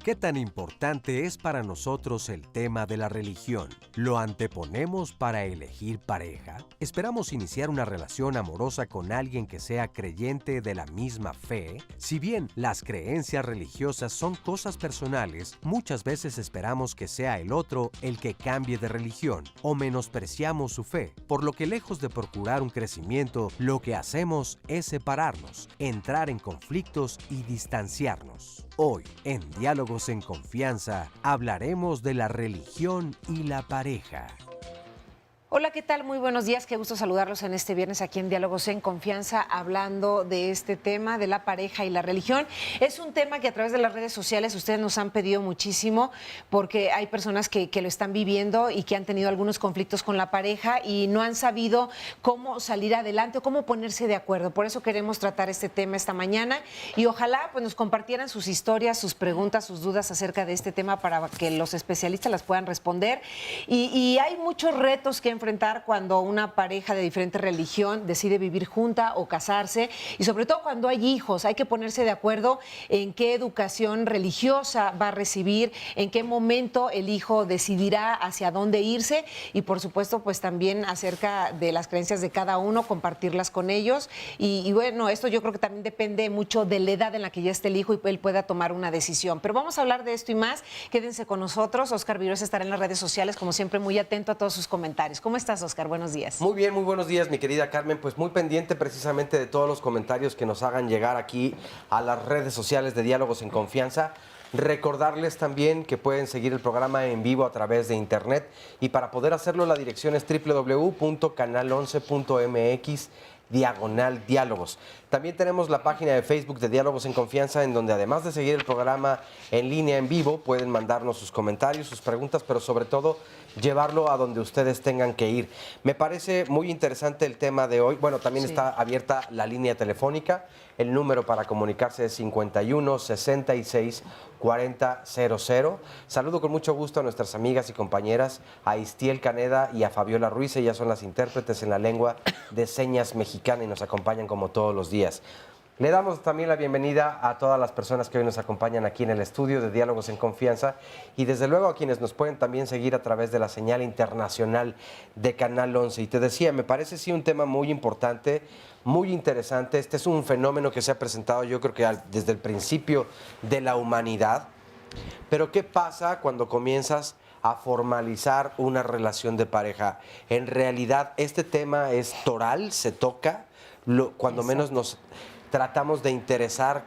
¿Qué tan importante es para nosotros el tema de la religión? ¿Lo anteponemos para elegir pareja? ¿Esperamos iniciar una relación amorosa con alguien que sea creyente de la misma fe? Si bien las creencias religiosas son cosas personales, muchas veces esperamos que sea el otro el que cambie de religión o menospreciamos su fe, por lo que lejos de procurar un crecimiento, lo que hacemos es separarnos, entrar en conflictos y distanciarnos. Hoy, en Diálogos en Confianza, hablaremos de la religión y la pareja. Hola, ¿qué tal? Muy buenos días, qué gusto saludarlos en este viernes aquí en Diálogos en Confianza, hablando de este tema de la pareja y la religión. Es un tema que a través de las redes sociales ustedes nos han pedido muchísimo, porque hay personas que lo están viviendo y que han tenido algunos conflictos con la pareja y no han sabido cómo salir adelante o cómo ponerse de acuerdo. Por eso queremos tratar este tema esta mañana y ojalá pues nos compartieran sus historias, sus preguntas, sus dudas acerca de este tema para que los especialistas las puedan responder. Y hay muchos retos que enfrentar cuando una pareja de diferente religión decide vivir junta o casarse, y sobre todo cuando hay hijos. Hay que ponerse de acuerdo en qué educación religiosa va a recibir, en qué momento el hijo decidirá hacia dónde irse, y por supuesto pues también acerca de las creencias de cada uno, compartirlas con ellos. Y bueno, esto yo creo que también depende mucho de la edad en la que ya esté el hijo y él pueda tomar una decisión. Pero vamos a hablar de esto y más. Quédense con nosotros. Óscar Viroes estará en las redes sociales, como siempre, muy atento a todos sus comentarios. ¿Cómo estás, Óscar? Buenos días. Muy bien, muy buenos días, mi querida Carmen. Pues muy pendiente precisamente de todos los comentarios que nos hagan llegar aquí a las redes sociales de Diálogos en Confianza. Recordarles también que pueden seguir el programa en vivo a través de internet, y para poder hacerlo la dirección es www.canal11.mx/diálogos. También tenemos la página de Facebook de Diálogos en Confianza, en donde además de seguir el programa en línea en vivo, pueden mandarnos sus comentarios, sus preguntas, pero sobre todo llevarlo a donde ustedes tengan que ir. Me parece muy interesante el tema de hoy. Bueno, también está abierta la línea telefónica. El número para comunicarse es 51 66 40 00. Saludo con mucho gusto a nuestras amigas y compañeras, a Istiel Caneda y a Fabiola Ruiz. Ellas son las intérpretes en la lengua de señas mexicana y nos acompañan como todos los días. Le damos también la bienvenida a todas las personas que hoy nos acompañan aquí en el estudio de Diálogos en Confianza, y desde luego a quienes nos pueden también seguir a través de la señal internacional de Canal 11. Y te decía, me parece sí un tema muy importante, muy interesante. Este es un fenómeno que se ha presentado, yo creo que desde el principio de la humanidad. Pero ¿qué pasa cuando comienzas a formalizar una relación de pareja? En realidad este tema es toral, se toca, cuando menos nos tratamos de interesar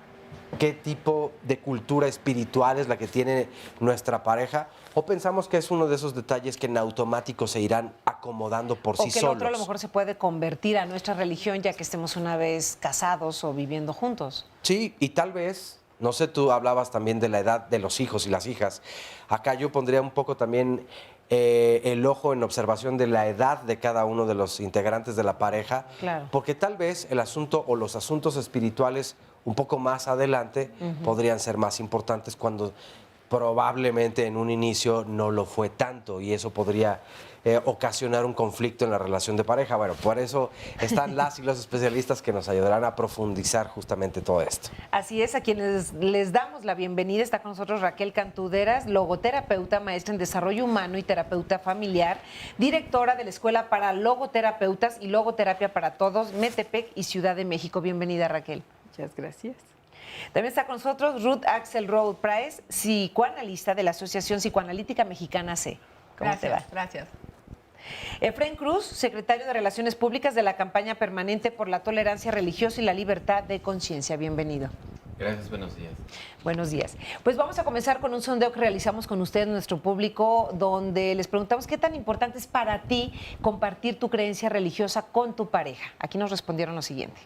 qué tipo de cultura espiritual es la que tiene nuestra pareja, o pensamos que es uno de esos detalles que en automático se irán acomodando por sí solos. O que el otro a lo mejor se puede convertir a nuestra religión ya que estemos una vez casados o viviendo juntos. Sí, y tal vez, no sé, tú hablabas también de la edad de los hijos y las hijas. Acá yo pondría un poco también el ojo en observación de la edad de cada uno de los integrantes de la pareja, claro, porque tal vez el asunto o los asuntos espirituales un poco más adelante podrían ser más importantes, cuando probablemente en un inicio no lo fue tanto, y eso podría ocasionar un conflicto en la relación de pareja. Bueno, por eso están las y los especialistas que nos ayudarán a profundizar justamente todo esto. Así es, a quienes les damos la bienvenida. Está con nosotros Raquel Cantuderas, logoterapeuta, maestra en desarrollo humano y terapeuta familiar, directora de la Escuela para Logoterapeutas y Logoterapia para Todos, Metepec y Ciudad de México. Bienvenida, Raquel. Muchas gracias. También está con nosotros Ruth Axelrod Price, psicoanalista de la Asociación Psicoanalítica Mexicana C. ¿Cómo te va? Gracias. Efraín Cruz, secretario de Relaciones Públicas de la Campaña Permanente por la Tolerancia Religiosa y la Libertad de Conciencia. Bienvenido. Gracias, buenos días. Buenos días. Pues vamos a comenzar con un sondeo que realizamos con ustedes, nuestro público, donde les preguntamos qué tan importante es para ti compartir tu creencia religiosa con tu pareja. Aquí nos respondieron lo siguiente.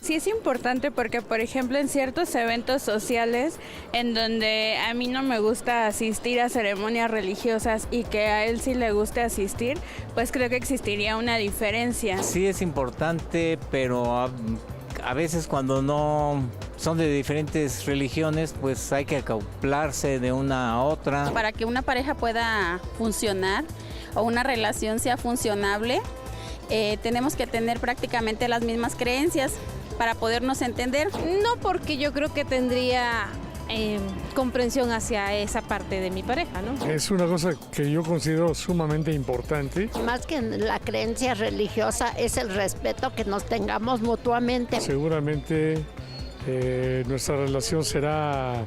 Sí es importante porque, por ejemplo, en ciertos eventos sociales en donde a mí no me gusta asistir a ceremonias religiosas y que a él sí le guste asistir, pues creo que existiría una diferencia. Sí es importante, pero a veces cuando no son de diferentes religiones, pues hay que acoplarse de una a otra. Para que una pareja pueda funcionar o una relación sea funcionable, tenemos que tener prácticamente las mismas creencias para podernos entender. No, porque yo creo que tendría comprensión hacia esa parte de mi pareja, ¿no? Es una cosa que yo considero sumamente importante. Más que la creencia religiosa es el respeto que nos tengamos mutuamente. Seguramente nuestra relación será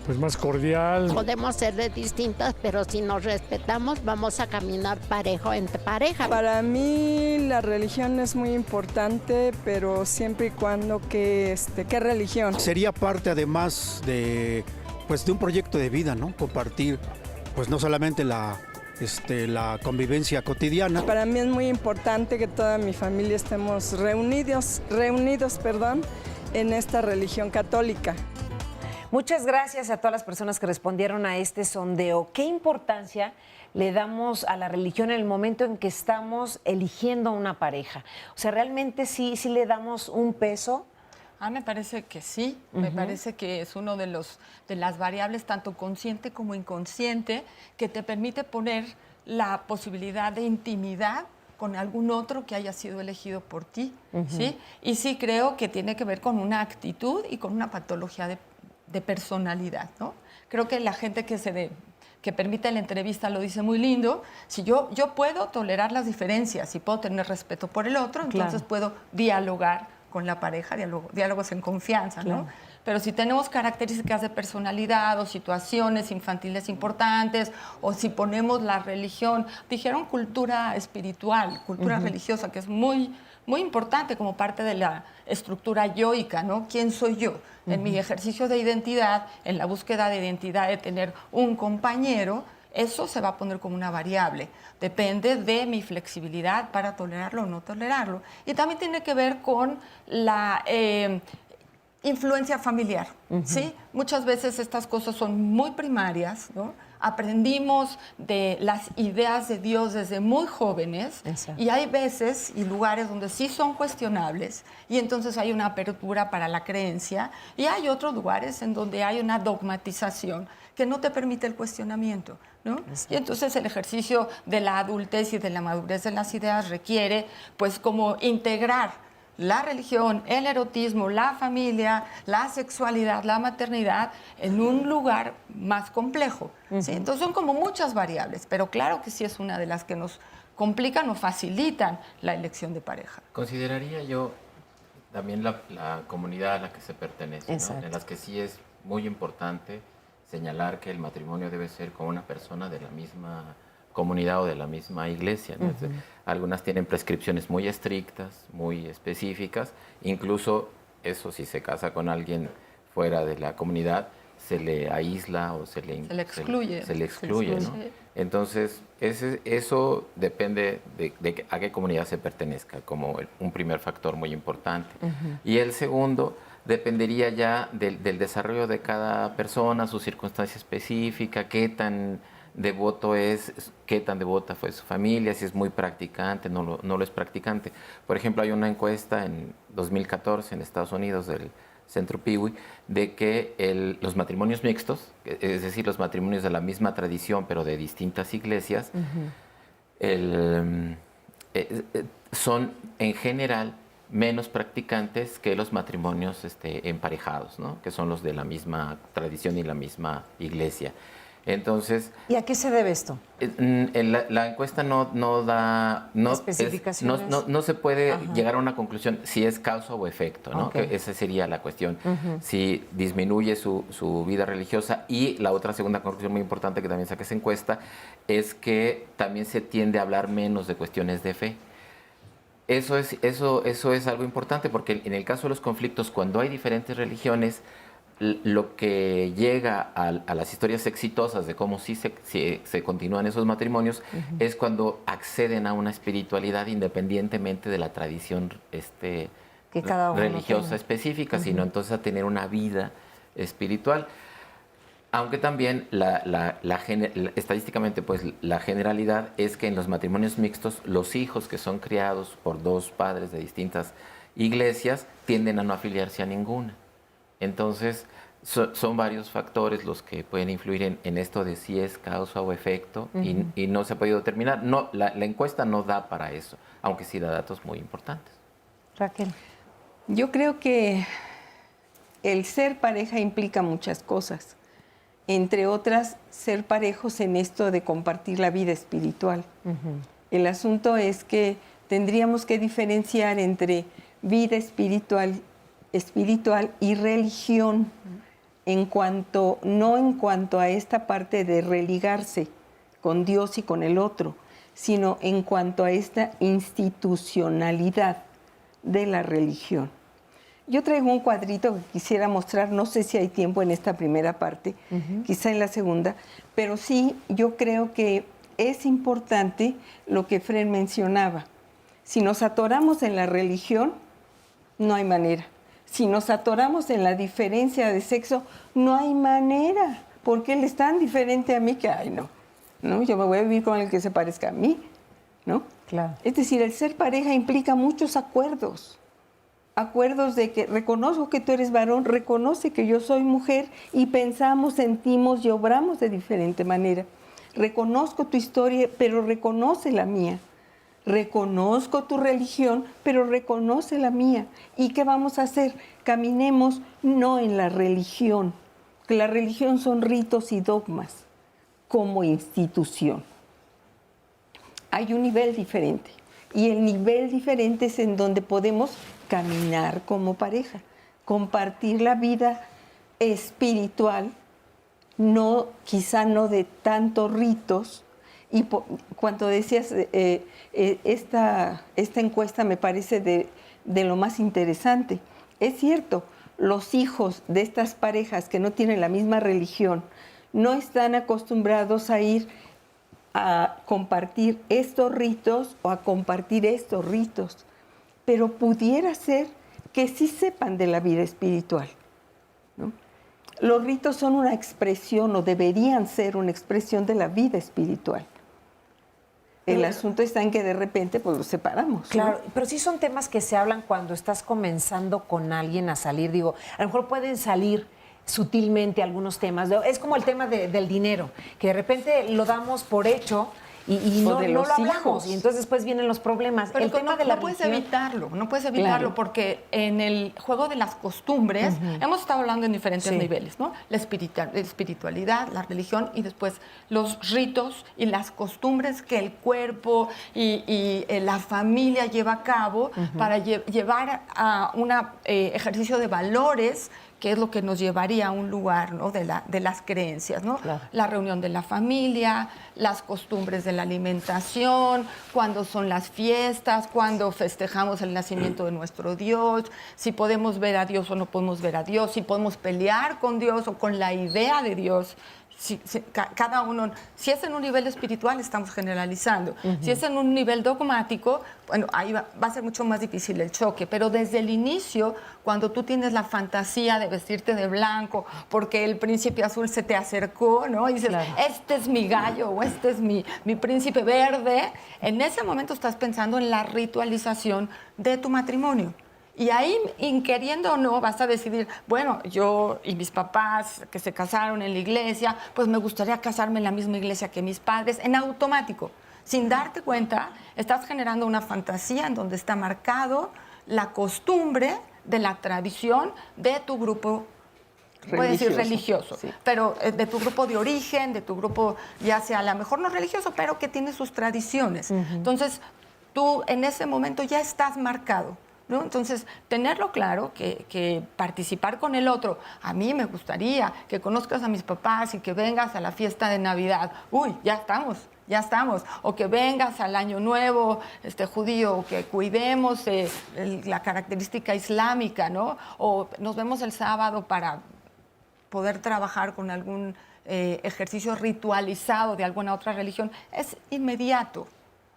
pues más cordial. Podemos ser de distintas, pero si nos respetamos vamos a caminar parejo entre pareja. Para mí la religión es muy importante, pero siempre y cuando ¿qué religión? Sería parte además de un proyecto de vida, ¿no? Compartir pues no solamente la convivencia cotidiana. Para mí es muy importante que toda mi familia estemos reunidos, en esta religión católica. Muchas gracias a todas las personas que respondieron a este sondeo. ¿Qué importancia le damos a la religión en el momento en que estamos eligiendo una pareja? O sea, ¿realmente sí le damos un peso? Me parece que sí. Me parece que es uno de las variables, tanto consciente como inconsciente, que te permite poner la posibilidad de intimidad con algún otro que haya sido elegido por ti, ¿sí? Y sí creo que tiene que ver con una actitud y con una patología de personalidad, ¿no? Creo que la gente que permite la entrevista lo dice muy lindo. Si yo puedo tolerar las diferencias y puedo tener respeto por el otro, entonces puedo dialogar con la pareja, diálogos en confianza, ¿no? Pero si tenemos características de personalidad o situaciones infantiles importantes, o si ponemos la religión, dijeron cultura espiritual, cultura religiosa, que es muy, muy importante como parte de la estructura yoica, ¿no? ¿Quién soy yo? En mi ejercicio de identidad, en la búsqueda de identidad, de tener un compañero, eso se va a poner como una variable. Depende de mi flexibilidad para tolerarlo o no tolerarlo. Y también tiene que ver con la influencia familiar, ¿sí? Muchas veces estas cosas son muy primarias, ¿no? Aprendimos de las ideas de Dios desde muy jóvenes. Exacto. Y hay veces y lugares donde sí son cuestionables y entonces hay una apertura para la creencia, y hay otros lugares en donde hay una dogmatización que no te permite el cuestionamiento, ¿no? Y entonces el ejercicio de la adultez y de la madurez de las ideas requiere pues como integrar la religión, el erotismo, la familia, la sexualidad, la maternidad en un lugar más complejo, ¿sí? Entonces son como muchas variables, pero claro que sí es una de las que nos complican o facilitan la elección de pareja. Consideraría yo también la comunidad a la que se pertenece, ¿no? En las que sí es muy importante señalar que el matrimonio debe ser con una persona de la misma comunidad o de la misma iglesia, ¿no? Algunas tienen prescripciones muy estrictas, muy específicas, incluso eso, si se casa con alguien fuera de la comunidad, se le aísla o se le excluye. Se le excluye, ¿no? Entonces, eso depende de a qué comunidad se pertenezca, como un primer factor muy importante. Y el segundo dependería ya del desarrollo de cada persona, su circunstancia específica, qué tan devoto es, qué tan devota fue su familia, si es muy practicante, no lo es practicante. Por ejemplo, hay una encuesta en 2014 en Estados Unidos del Centro Pew de que los matrimonios mixtos, es decir, los matrimonios de la misma tradición pero de distintas iglesias, son en general menos practicantes que los matrimonios emparejados, ¿no? Que son los de la misma tradición y la misma iglesia. Entonces, ¿y a qué se debe esto? La encuesta no da especificaciones. No se puede llegar a una conclusión si es causa o efecto, ¿no? Que esa sería la cuestión. Si disminuye su vida religiosa, y la otra segunda conclusión muy importante que también saca esa encuesta es que también se tiende a hablar menos de cuestiones de fe. Eso es algo importante, porque en el caso de los conflictos, cuando hay diferentes religiones, lo que llega a las historias exitosas de cómo sí se continúan esos matrimonios es cuando acceden a una espiritualidad independientemente de la tradición que cada uno religiosa tenga. específica, sino entonces a tener una vida espiritual. Aunque también estadísticamente pues la generalidad es que en los matrimonios mixtos los hijos que son criados por dos padres de distintas iglesias tienden a no afiliarse a ninguna. Entonces son varios factores los que pueden influir en esto de si es causa o efecto y no se ha podido determinar. No, la encuesta no da para eso, aunque sí da datos muy importantes. Raquel. Yo creo que el ser pareja implica muchas cosas, entre otras ser parejos en esto de compartir la vida espiritual. El asunto es que tendríamos que diferenciar entre vida espiritual y religión, no en cuanto a esta parte de religarse con Dios y con el otro, sino en cuanto a esta institucionalidad de la religión. Yo traigo un cuadrito que quisiera mostrar, no sé si hay tiempo en esta primera parte, quizá en la segunda, pero sí yo creo que es importante lo que Fren mencionaba. Si nos atoramos en la religión, no hay manera. Si nos atoramos en la diferencia de sexo, no hay manera, porque él es tan diferente a mí que, ay, no, yo me voy a vivir con el que se parezca a mí, ¿no? Claro. Es decir, el ser pareja implica muchos acuerdos de que reconozco que tú eres varón, reconoce que yo soy mujer y pensamos, sentimos y obramos de diferente manera. Reconozco tu historia, pero reconoce la mía. Reconozco tu religión, pero reconoce la mía. ¿Y qué vamos a hacer? Caminemos no en la religión, que la religión son ritos y dogmas, como institución. Hay un nivel diferente, y el nivel diferente es en donde podemos caminar como pareja, compartir la vida espiritual, quizá no de tantos ritos. Y cuando decías, esta encuesta me parece de lo más interesante. Es cierto, los hijos de estas parejas que no tienen la misma religión no están acostumbrados a ir a compartir estos ritos o a compartir estos ritos, pero pudiera ser que sí sepan de la vida espiritual, ¿no? Los ritos son una expresión o deberían ser una expresión de la vida espiritual. El asunto está en que de repente pues los separamos. Claro, ¿no? pero sí son temas que se hablan cuando estás comenzando con alguien a salir. Digo, a lo mejor pueden salir sutilmente algunos temas. Es como el tema del dinero, que de repente lo damos por hecho y no lo hablamos. Y entonces después vienen los problemas. Pero el tema de la puedes religión, evitarlo, no puedes evitarlo, claro, porque en el juego de las costumbres hemos estado hablando en diferentes niveles, ¿no? La espiritualidad, la religión y después los ritos y las costumbres que el cuerpo y la familia lleva a cabo para llevar a un ejercicio de valores, que es lo que nos llevaría a un lugar, ¿no? de las creencias, ¿no? Claro. La reunión de la familia, las costumbres de la alimentación, cuándo son las fiestas, cuándo festejamos el nacimiento de nuestro Dios, si podemos ver a Dios o no podemos ver a Dios, si podemos pelear con Dios o con la idea de Dios. Cada uno, si es en un nivel espiritual, estamos generalizando. Si es en un nivel dogmático, bueno, ahí va a ser mucho más difícil el choque. Pero desde el inicio, cuando tú tienes la fantasía de vestirte de blanco porque el príncipe azul se te acercó, ¿no? Y dices, claro, este es mi gallo o este es mi príncipe verde, en ese momento estás pensando en la ritualización de tu matrimonio. Y ahí, queriendo o no, vas a decidir, bueno, yo y mis papás que se casaron en la iglesia, pues me gustaría casarme en la misma iglesia que mis padres, en automático. Sin darte cuenta, estás generando una fantasía en donde está marcado la costumbre de la tradición de tu grupo, puedes decir religioso, sí, pero de tu grupo de origen, de tu grupo, ya sea a lo mejor no religioso, pero que tiene sus tradiciones. Entonces, tú en ese momento ya estás marcado, ¿no? Entonces, tenerlo claro, que participar con el otro, a mí me gustaría que conozcas a mis papás y que vengas a la fiesta de Navidad. Uy, ya estamos. O que vengas al Año Nuevo judío, o que cuidemos la característica islámica, ¿no? O nos vemos el sábado para poder trabajar con algún ejercicio ritualizado de alguna otra religión. Es inmediato.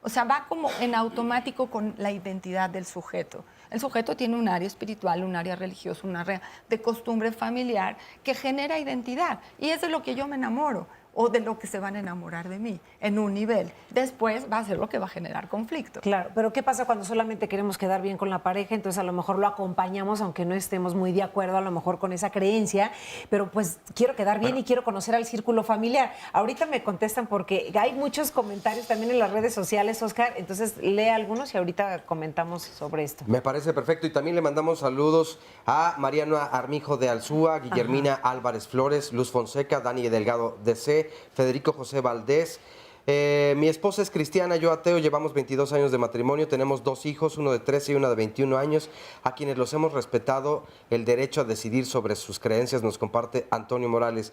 O sea, va como en automático con la identidad del sujeto. El sujeto tiene un área espiritual, un área religiosa, un área de costumbre familiar que genera identidad. Y es de lo que yo me enamoro o de lo que se van a enamorar de mí en un nivel. Después va a ser lo que va a generar conflicto. Claro, pero ¿qué pasa cuando solamente queremos quedar bien con la pareja? Entonces a lo mejor lo acompañamos, aunque no estemos muy de acuerdo a lo mejor con esa creencia, pero pues quiero quedar bien y quiero conocer al círculo familiar. Ahorita me contestan porque hay muchos comentarios también en las redes sociales, Oscar, entonces lee algunos y ahorita comentamos sobre esto. Me parece perfecto y también le mandamos saludos a Mariana Armijo de Alzúa, Guillermina Álvarez Flores, Luz Fonseca, Dani Delgado DC, Federico José Valdés. Mi esposa es cristiana, yo ateo, llevamos 22 años de matrimonio, tenemos 2 hijos, uno de 13 y una de 21 años, a quienes los hemos respetado el derecho a decidir sobre sus creencias, nos comparte Antonio Morales.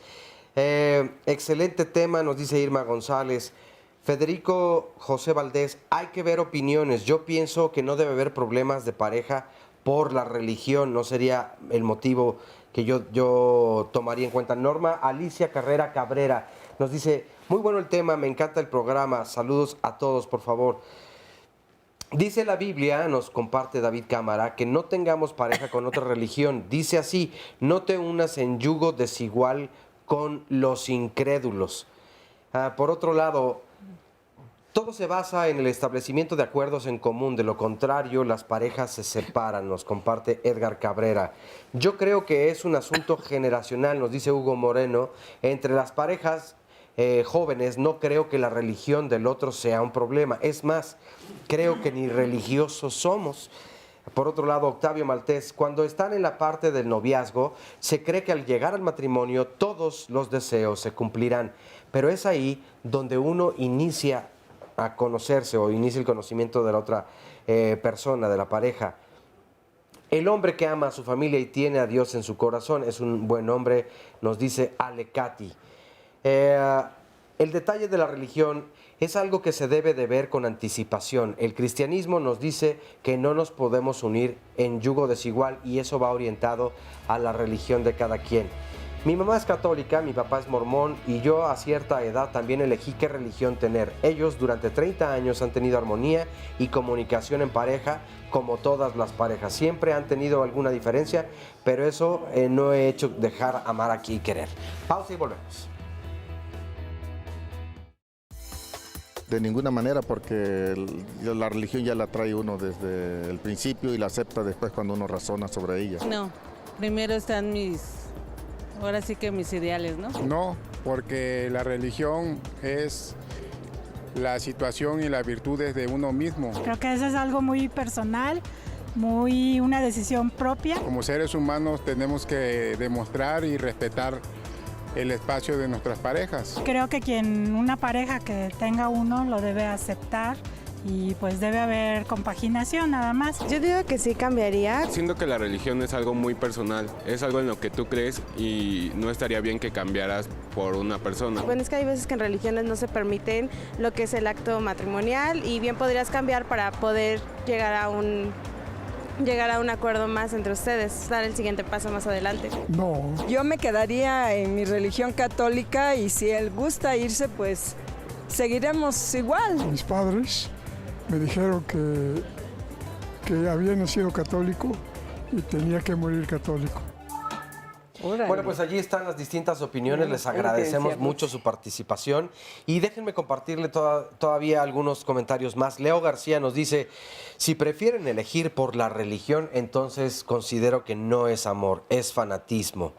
Excelente tema, nos dice Irma González. Federico José Valdés, hay que ver opiniones, yo pienso que no debe haber problemas de pareja por la religión, no sería el motivo que yo tomaría en cuenta. Norma Alicia Carrera Cabrera nos dice, muy bueno el tema, me encanta el programa, saludos a todos, por favor. Dice la Biblia, nos comparte David Cámara, que no tengamos pareja con otra religión. Dice así, no te unas en yugo desigual con los incrédulos. Por otro lado, todo se basa en el establecimiento de acuerdos en común, de lo contrario las parejas se separan, nos comparte Edgar Cabrera. Yo creo que es un asunto generacional, nos dice Hugo Moreno, entre las parejas jóvenes no creo que la religión del otro sea un problema, es más, creo que ni religiosos somos. Por otro lado, Octavio Maltés, cuando están en la parte del noviazgo, se cree que al llegar al matrimonio todos los deseos se cumplirán, pero es ahí donde uno inicia a conocerse o inicia el conocimiento de la otra persona, de la pareja. El hombre que ama a su familia y tiene a Dios en su corazón es un buen hombre, nos dice Alecati. El detalle de la religión es algo que se debe de ver con anticipación. El cristianismo nos dice que no nos podemos unir en yugo desigual y eso va orientado a la religión de cada quien. Mi mamá es católica, mi papá es mormón y yo a cierta edad también elegí qué religión tener. Ellos durante 30 años han tenido armonía y comunicación en pareja, como todas las parejas. Siempre han tenido alguna diferencia, pero eso no he hecho dejar amar aquí y querer. Pausa y volvemos. De ninguna manera, porque la religión ya la trae uno desde el principio y la acepta después cuando uno razona sobre ella. No, primero están ahora sí que mis ideales, ¿no? No, porque la religión es la situación y las virtudes de uno mismo. Creo que eso es algo muy personal, una decisión propia. Como seres humanos tenemos que demostrar y respetar el espacio de nuestras parejas. Creo que una pareja que tenga uno lo debe aceptar y pues debe haber compaginación nada más. Yo digo que sí cambiaría. Siento que la religión es algo muy personal, es algo en lo que tú crees y no estaría bien que cambiaras por una persona. Bueno, es que hay veces que en religiones no se permiten lo que es el acto matrimonial y bien podrías cambiar para poder llegar a un acuerdo más entre ustedes, dar el siguiente paso más adelante. No. Yo me quedaría en mi religión católica y si él gusta irse, pues seguiremos igual. Mis padres me dijeron que había nacido católico y tenía que morir católico. Bueno, pues allí están las distintas opiniones, les agradecemos mucho su participación y déjenme compartirle todavía algunos comentarios más. Leo García nos dice, si prefieren elegir por la religión, entonces considero que no es amor, es fanatismo.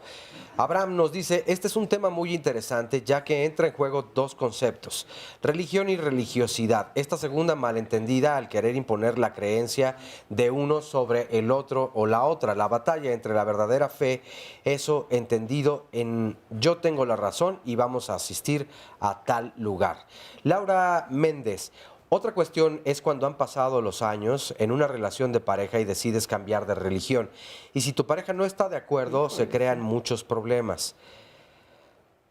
Abraham nos dice, este es un tema muy interesante ya que entra en juego dos conceptos, religión y religiosidad. Esta segunda malentendida al querer imponer la creencia de uno sobre el otro o la otra, la batalla entre la verdadera fe, eso entendido en yo tengo la razón y vamos a asistir a tal lugar. Laura Méndez, otra cuestión es cuando han pasado los años en una relación de pareja y decides cambiar de religión. Y si tu pareja no está de acuerdo, se crean muchos problemas.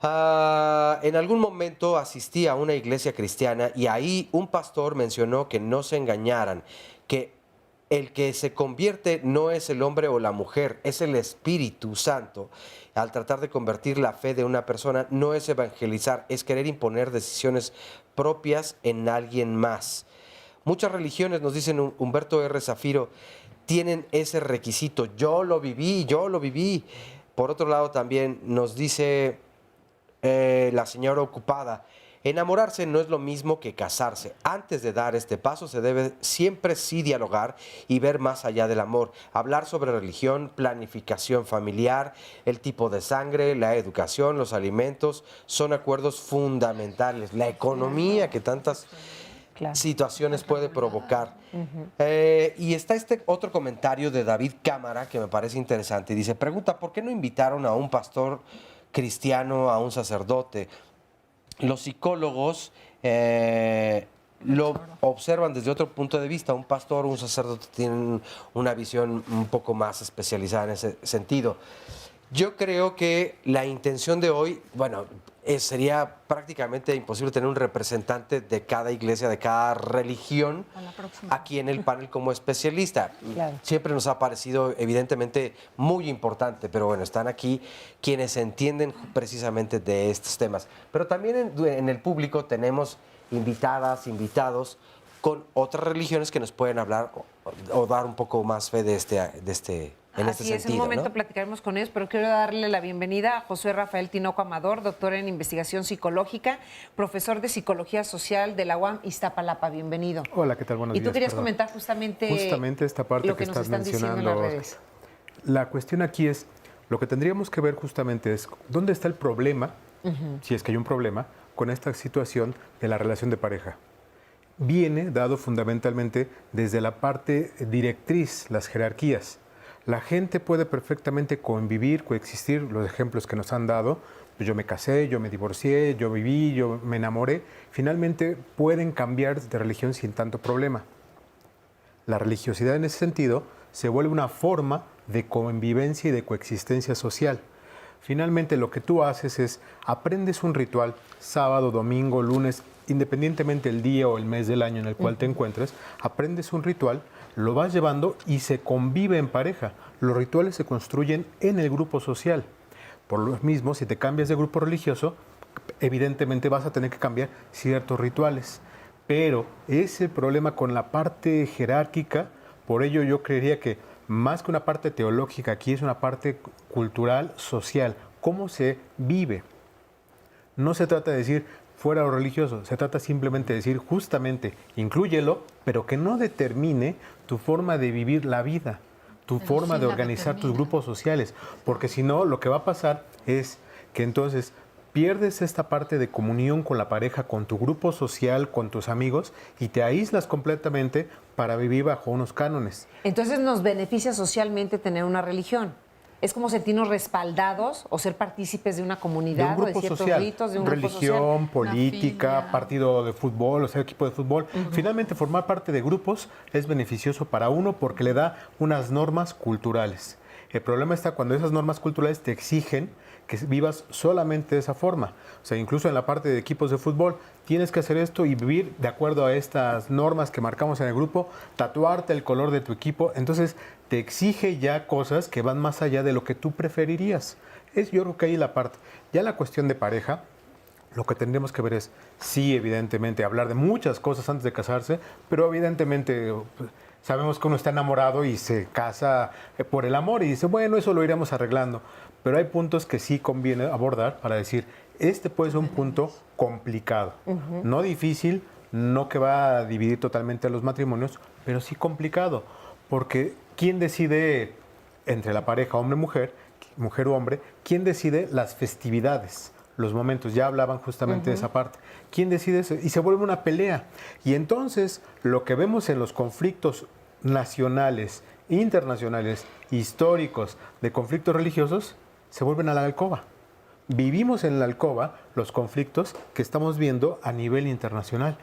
En algún momento asistí a una iglesia cristiana y ahí un pastor mencionó que no se engañaran, que el que se convierte no es el hombre o la mujer, es el Espíritu Santo. Al tratar de convertir la fe de una persona no es evangelizar, es querer imponer decisiones propias en alguien más. Muchas religiones, nos dicen Humberto R. Zafiro, tienen ese requisito. Yo lo viví. Por otro lado, también nos dice la señora ocupada, enamorarse no es lo mismo que casarse. Antes de dar este paso se debe siempre sí dialogar y ver más allá del amor. Hablar sobre religión, planificación familiar, el tipo de sangre, la educación, los alimentos, son acuerdos fundamentales. La economía que tantas situaciones puede provocar. Y está este otro comentario de David Cámara que me parece interesante. Dice, pregunta, ¿por qué no invitaron a un pastor cristiano, a un sacerdote? Los psicólogos lo observan desde otro punto de vista. Un pastor o un sacerdote tienen una visión un poco más especializada en ese sentido. Yo creo que la intención de hoy, bueno, sería prácticamente imposible tener un representante de cada iglesia, de cada religión, aquí en el panel como especialista. Claro. Siempre nos ha parecido evidentemente muy importante, pero bueno, están aquí quienes entienden precisamente de estos temas. Pero también en el público tenemos invitadas, invitados con otras religiones que nos pueden hablar o dar un poco más fe de este en este sentido. En un momento ¿no? platicaremos con ellos, pero quiero darle la bienvenida a José Rafael Tinoco Amador, doctor en investigación psicológica, profesor de psicología social de la UAM Iztapalapa. Bienvenido. Hola, ¿qué tal? Buenos días. Y tú querías comentar justamente esta parte lo que que nos estás están diciendo en las redes. La cuestión aquí es, lo que tendríamos que ver justamente es dónde está el problema, si es que hay un problema, con esta situación de la relación de pareja. Viene dado fundamentalmente desde la parte directriz, las jerarquías. La gente puede perfectamente convivir, coexistir, los ejemplos que nos han dado, pues yo me casé, yo me divorcié, yo viví, yo me enamoré, finalmente pueden cambiar de religión sin tanto problema. La religiosidad en ese sentido se vuelve una forma de convivencia y de coexistencia social. Finalmente lo que tú haces es, aprendes un ritual, sábado, domingo, lunes, independientemente el día o el mes del año en el cual te encuentres, aprendes un ritual, lo vas llevando y se convive en pareja. Los rituales se construyen en el grupo social. Por lo mismo, si te cambias de grupo religioso, evidentemente vas a tener que cambiar ciertos rituales. Pero ese problema con la parte jerárquica, por ello yo creería que más que una parte teológica, aquí es una parte cultural, social. ¿Cómo se vive? No se trata de decir fuera lo religioso, se trata simplemente de decir justamente, inclúyelo, pero que no determine tu forma de vivir la vida, tu forma de organizar tus grupos sociales, porque si no, lo que va a pasar es que entonces pierdes esta parte de comunión con la pareja, con tu grupo social, con tus amigos, y te aíslas completamente para vivir bajo unos cánones. Entonces nos beneficia socialmente tener una religión. Es como sentirnos respaldados o ser partícipes de una comunidad, de un grupo o de ciertos social, ritos, de un grupo religión, social. política, partido de fútbol, o sea, equipo de fútbol. Finalmente, formar parte de grupos es beneficioso para uno porque le da unas normas culturales. El problema está cuando esas normas culturales te exigen que vivas solamente de esa forma. O sea, incluso en la parte de equipos de fútbol, tienes que hacer esto y vivir de acuerdo a estas normas que marcamos en el grupo, tatuarte el color de tu equipo. Entonces, te exige ya cosas que van más allá de lo que tú preferirías. Yo creo que ahí la parte. Ya la cuestión de pareja, lo que tendríamos que ver es, sí, evidentemente, hablar de muchas cosas antes de casarse, pero evidentemente sabemos que uno está enamorado y se casa por el amor y dice, bueno, eso lo iremos arreglando. Pero hay puntos que sí conviene abordar para decir, este puede ser un punto complicado, no difícil, no que va a dividir totalmente a los matrimonios, pero sí complicado, porque ¿quién decide entre la pareja hombre-mujer, mujer o hombre, quién decide las festividades? Los momentos, ya hablaban justamente de esa parte. ¿Quién decide eso? Y se vuelve una pelea. Y entonces, lo que vemos en los conflictos nacionales, internacionales, históricos, de conflictos religiosos, se vuelven a la alcoba. Vivimos en la alcoba los conflictos que estamos viendo a nivel internacional,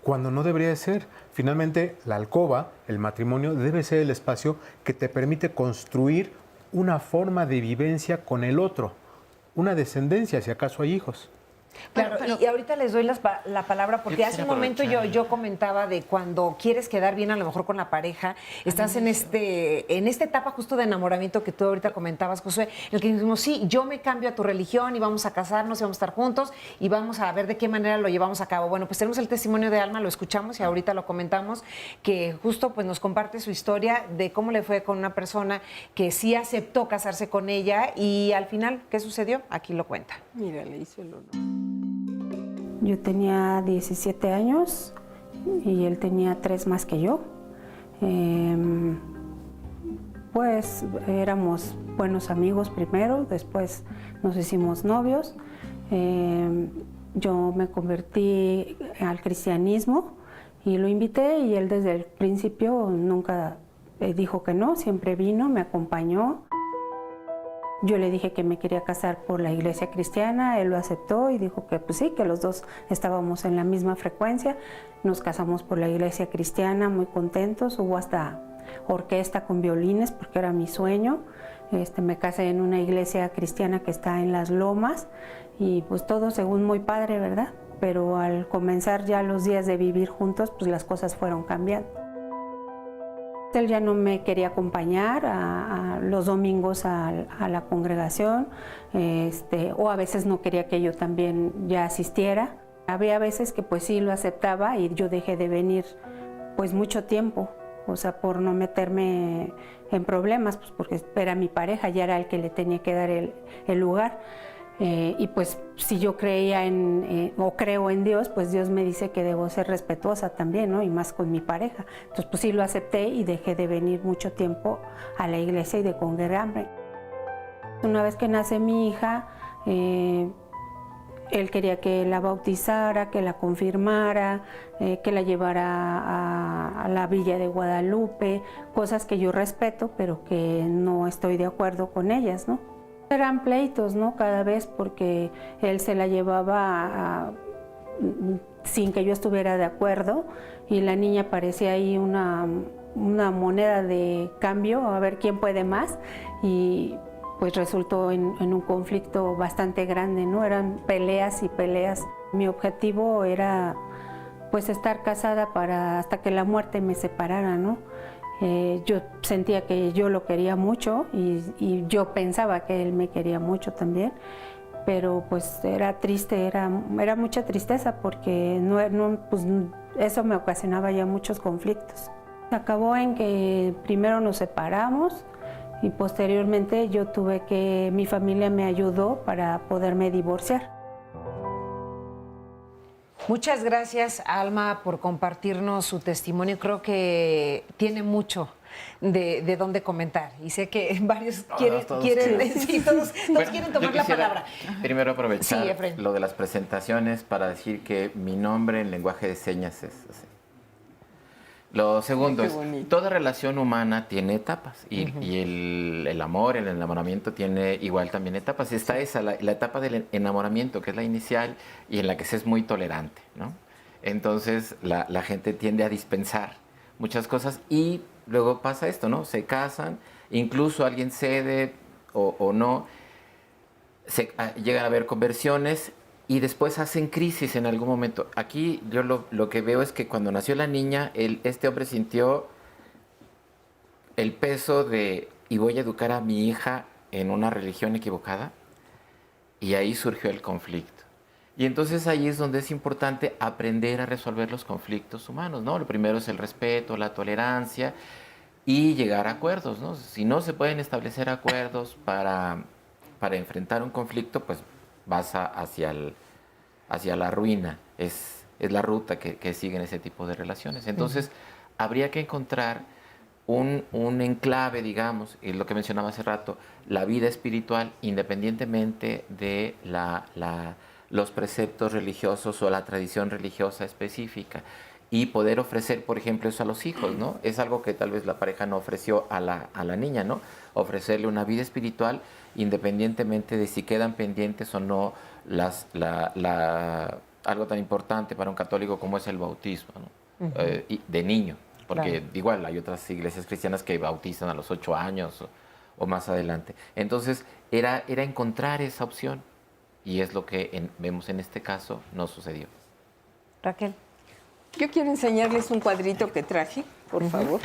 cuando no debería de ser. Finalmente, la alcoba, el matrimonio, debe ser el espacio que te permite construir una forma de vivencia con el otro, una descendencia, si acaso hay hijos. Claro, y ahorita les doy la palabra porque hace un momento yo comentaba de cuando quieres quedar bien a lo mejor con la pareja, estás en esta etapa justo de enamoramiento que tú ahorita comentabas, Josué, en el que dijimos, sí, yo me cambio a tu religión y vamos a casarnos y vamos a estar juntos y vamos a ver de qué manera lo llevamos a cabo. Bueno, pues tenemos el testimonio de Alma, lo escuchamos y ahorita lo comentamos, que justo pues nos comparte su historia de cómo le fue con una persona que sí aceptó casarse con ella y al final, ¿qué sucedió? Aquí lo cuenta. Mira, le hizo el honor. Yo tenía 17 años y él tenía 3 más que yo. Pues éramos buenos amigos primero, después nos hicimos novios. Yo me convertí al cristianismo y lo invité y él desde el principio nunca dijo que no, siempre vino, me acompañó. Yo le dije que me quería casar por la iglesia cristiana, él lo aceptó y dijo que pues sí, que los dos estábamos en la misma frecuencia. Nos casamos por la iglesia cristiana, muy contentos, hubo hasta orquesta con violines porque era mi sueño. Me casé en una iglesia cristiana que está en Las Lomas y pues todo según muy padre, ¿verdad? Pero al comenzar ya los días de vivir juntos, pues las cosas fueron cambiando. Él ya no me quería acompañar a los domingos a la congregación, o a veces no quería que yo también ya asistiera. Había veces que pues sí lo aceptaba y yo dejé de venir pues mucho tiempo, o sea, por no meterme en problemas, pues porque era mi pareja, ya era el que le tenía que dar el lugar. Y pues si yo creía o creo en Dios, pues Dios me dice que debo ser respetuosa también, ¿no? Y más con mi pareja. Entonces pues sí lo acepté y dejé de venir mucho tiempo a la iglesia y de congregarme. Una vez que nace mi hija, él quería que la bautizara, que la confirmara, que la llevara a la Villa de Guadalupe, cosas que yo respeto, pero que no estoy de acuerdo con ellas, ¿no? Eran pleitos, ¿no? Cada vez porque él se la llevaba sin que yo estuviera de acuerdo y la niña parecía ahí una moneda de cambio, a ver quién puede más y pues resultó en un conflicto bastante grande, ¿no? Eran peleas y peleas. Mi objetivo era pues estar casada hasta que la muerte me separara, ¿no? Yo sentía que yo lo quería mucho y yo pensaba que él me quería mucho también, pero pues era triste, era mucha tristeza porque pues, eso me ocasionaba ya muchos conflictos. Acabó en que primero nos separamos y posteriormente mi familia me ayudó para poderme divorciar. Muchas gracias, Alma, por compartirnos su testimonio. Creo que tiene mucho de dónde comentar. Y sé que varios quieren tomar la palabra. Primero aprovechar sí, lo de las presentaciones para decir que mi nombre en lenguaje de señas es así. Lo segundo es, toda relación humana tiene etapas y el amor, el enamoramiento tiene igual también etapas. Está la etapa del enamoramiento, que es la inicial y en la que se es muy tolerante, ¿no? Entonces la gente tiende a dispensar muchas cosas y luego pasa esto, ¿no? Se casan, incluso alguien cede o no, llegan a haber conversiones y después hacen crisis en algún momento. Aquí yo lo que veo es que cuando nació la niña, este hombre sintió el peso de, y voy a educar a mi hija en una religión equivocada, y ahí surgió el conflicto. Y entonces ahí es donde es importante aprender a resolver los conflictos humanos, ¿no? Lo primero es el respeto, la tolerancia y llegar a acuerdos, ¿no? Si no se pueden establecer acuerdos para enfrentar un conflicto, pues vas hacia la ruina. Es la ruta que siguen ese tipo de relaciones. Entonces, habría que encontrar un enclave, digamos, y lo que mencionaba hace rato, la vida espiritual, independientemente de los preceptos religiosos o la tradición religiosa específica, y poder ofrecer, por ejemplo, eso a los hijos, ¿no? Es algo que tal vez la pareja no ofreció a la niña, ¿no? Ofrecerle una vida espiritual independientemente de si quedan pendientes o no algo tan importante para un católico como es el bautismo, ¿no? De niño, porque claro, igual hay otras iglesias cristianas que bautizan a los 8 años o más adelante. Entonces, era encontrar esa opción Y es lo que vemos en este caso no sucedió. Raquel. Yo quiero enseñarles un cuadrito que traje, por favor.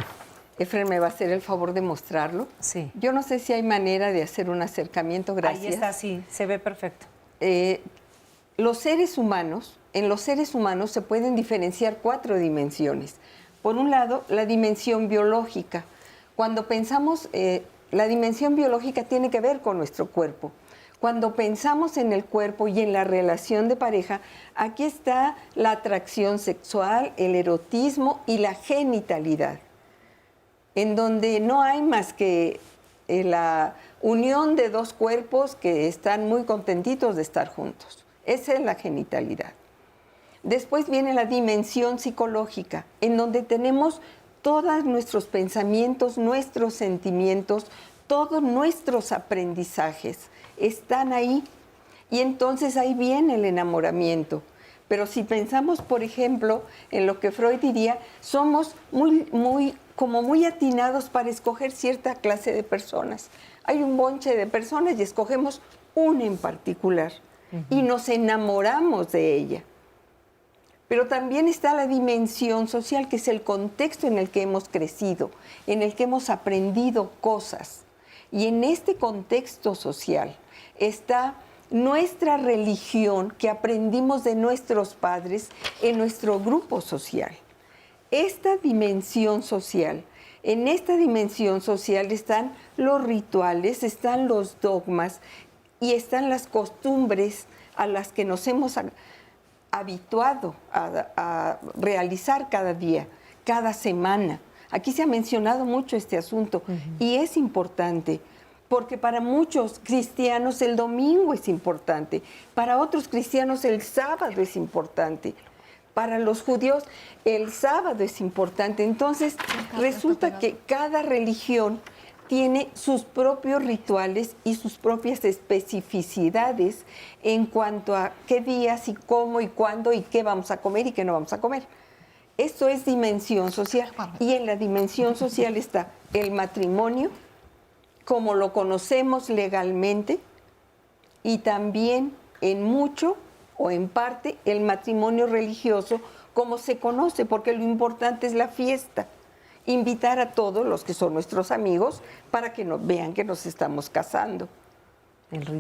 Efren me va a hacer el favor de mostrarlo. Sí. Yo no sé si hay manera de hacer un acercamiento, gracias. Ahí está, sí, se ve perfecto. Los seres humanos, en los seres humanos se pueden diferenciar 4 dimensiones. Por un lado, la dimensión biológica. Cuando pensamos, la dimensión biológica tiene que ver con nuestro cuerpo. Cuando pensamos en el cuerpo y en la relación de pareja, aquí está la atracción sexual, el erotismo y la genitalidad, en donde no hay más que la unión de 2 cuerpos que están muy contentitos de estar juntos. Esa es la genitalidad. Después viene la dimensión psicológica, en donde tenemos todos nuestros pensamientos, nuestros sentimientos, todos nuestros aprendizajes están ahí. Y entonces ahí viene el enamoramiento. Pero si pensamos, por ejemplo, en lo que Freud diría, somos muy atinados para escoger cierta clase de personas. Hay un bonche de personas y escogemos una en particular y nos enamoramos de ella. Pero también está la dimensión social, que es el contexto en el que hemos crecido, en el que hemos aprendido cosas. Y en este contexto social está nuestra religión que aprendimos de nuestros padres en nuestro grupo social. Esta dimensión social, en esta dimensión social están los rituales, están los dogmas y están las costumbres a las que nos hemos habituado a realizar cada día, cada semana. Aquí se ha mencionado mucho este asunto y es importante. Porque para muchos cristianos el domingo es importante, para otros cristianos el sábado es importante, para los judíos el sábado es importante. Entonces resulta que cada religión tiene sus propios rituales y sus propias especificidades en cuanto a qué días y cómo y cuándo y qué vamos a comer y qué no vamos a comer. Esto es dimensión social. Y en la dimensión social está el matrimonio, como lo conocemos legalmente, y también en mucho o en parte el matrimonio religioso como se conoce, porque lo importante es la fiesta. Invitar a todos los que son nuestros amigos para que nos vean que nos estamos casando.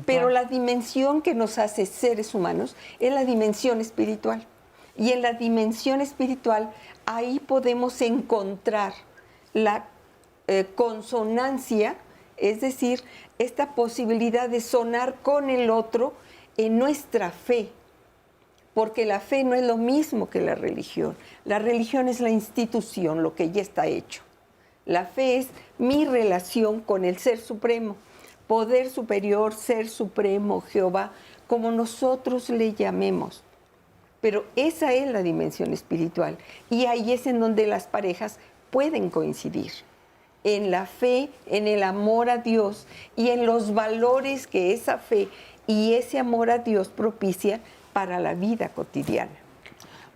Pero la dimensión que nos hace seres humanos es la dimensión espiritual. Y en la dimensión espiritual ahí podemos encontrar la consonancia, es decir, esta posibilidad de sonar con el otro en nuestra fe, porque la fe no es lo mismo que la religión. La religión es la institución, lo que ya está hecho. La fe es mi relación con el Ser Supremo, Poder Superior, Ser Supremo, Jehová, como nosotros le llamemos. Pero esa es la dimensión espiritual y ahí es en donde las parejas pueden coincidir. En la fe, en el amor a Dios y en los valores que esa fe y ese amor a Dios propician para la vida cotidiana.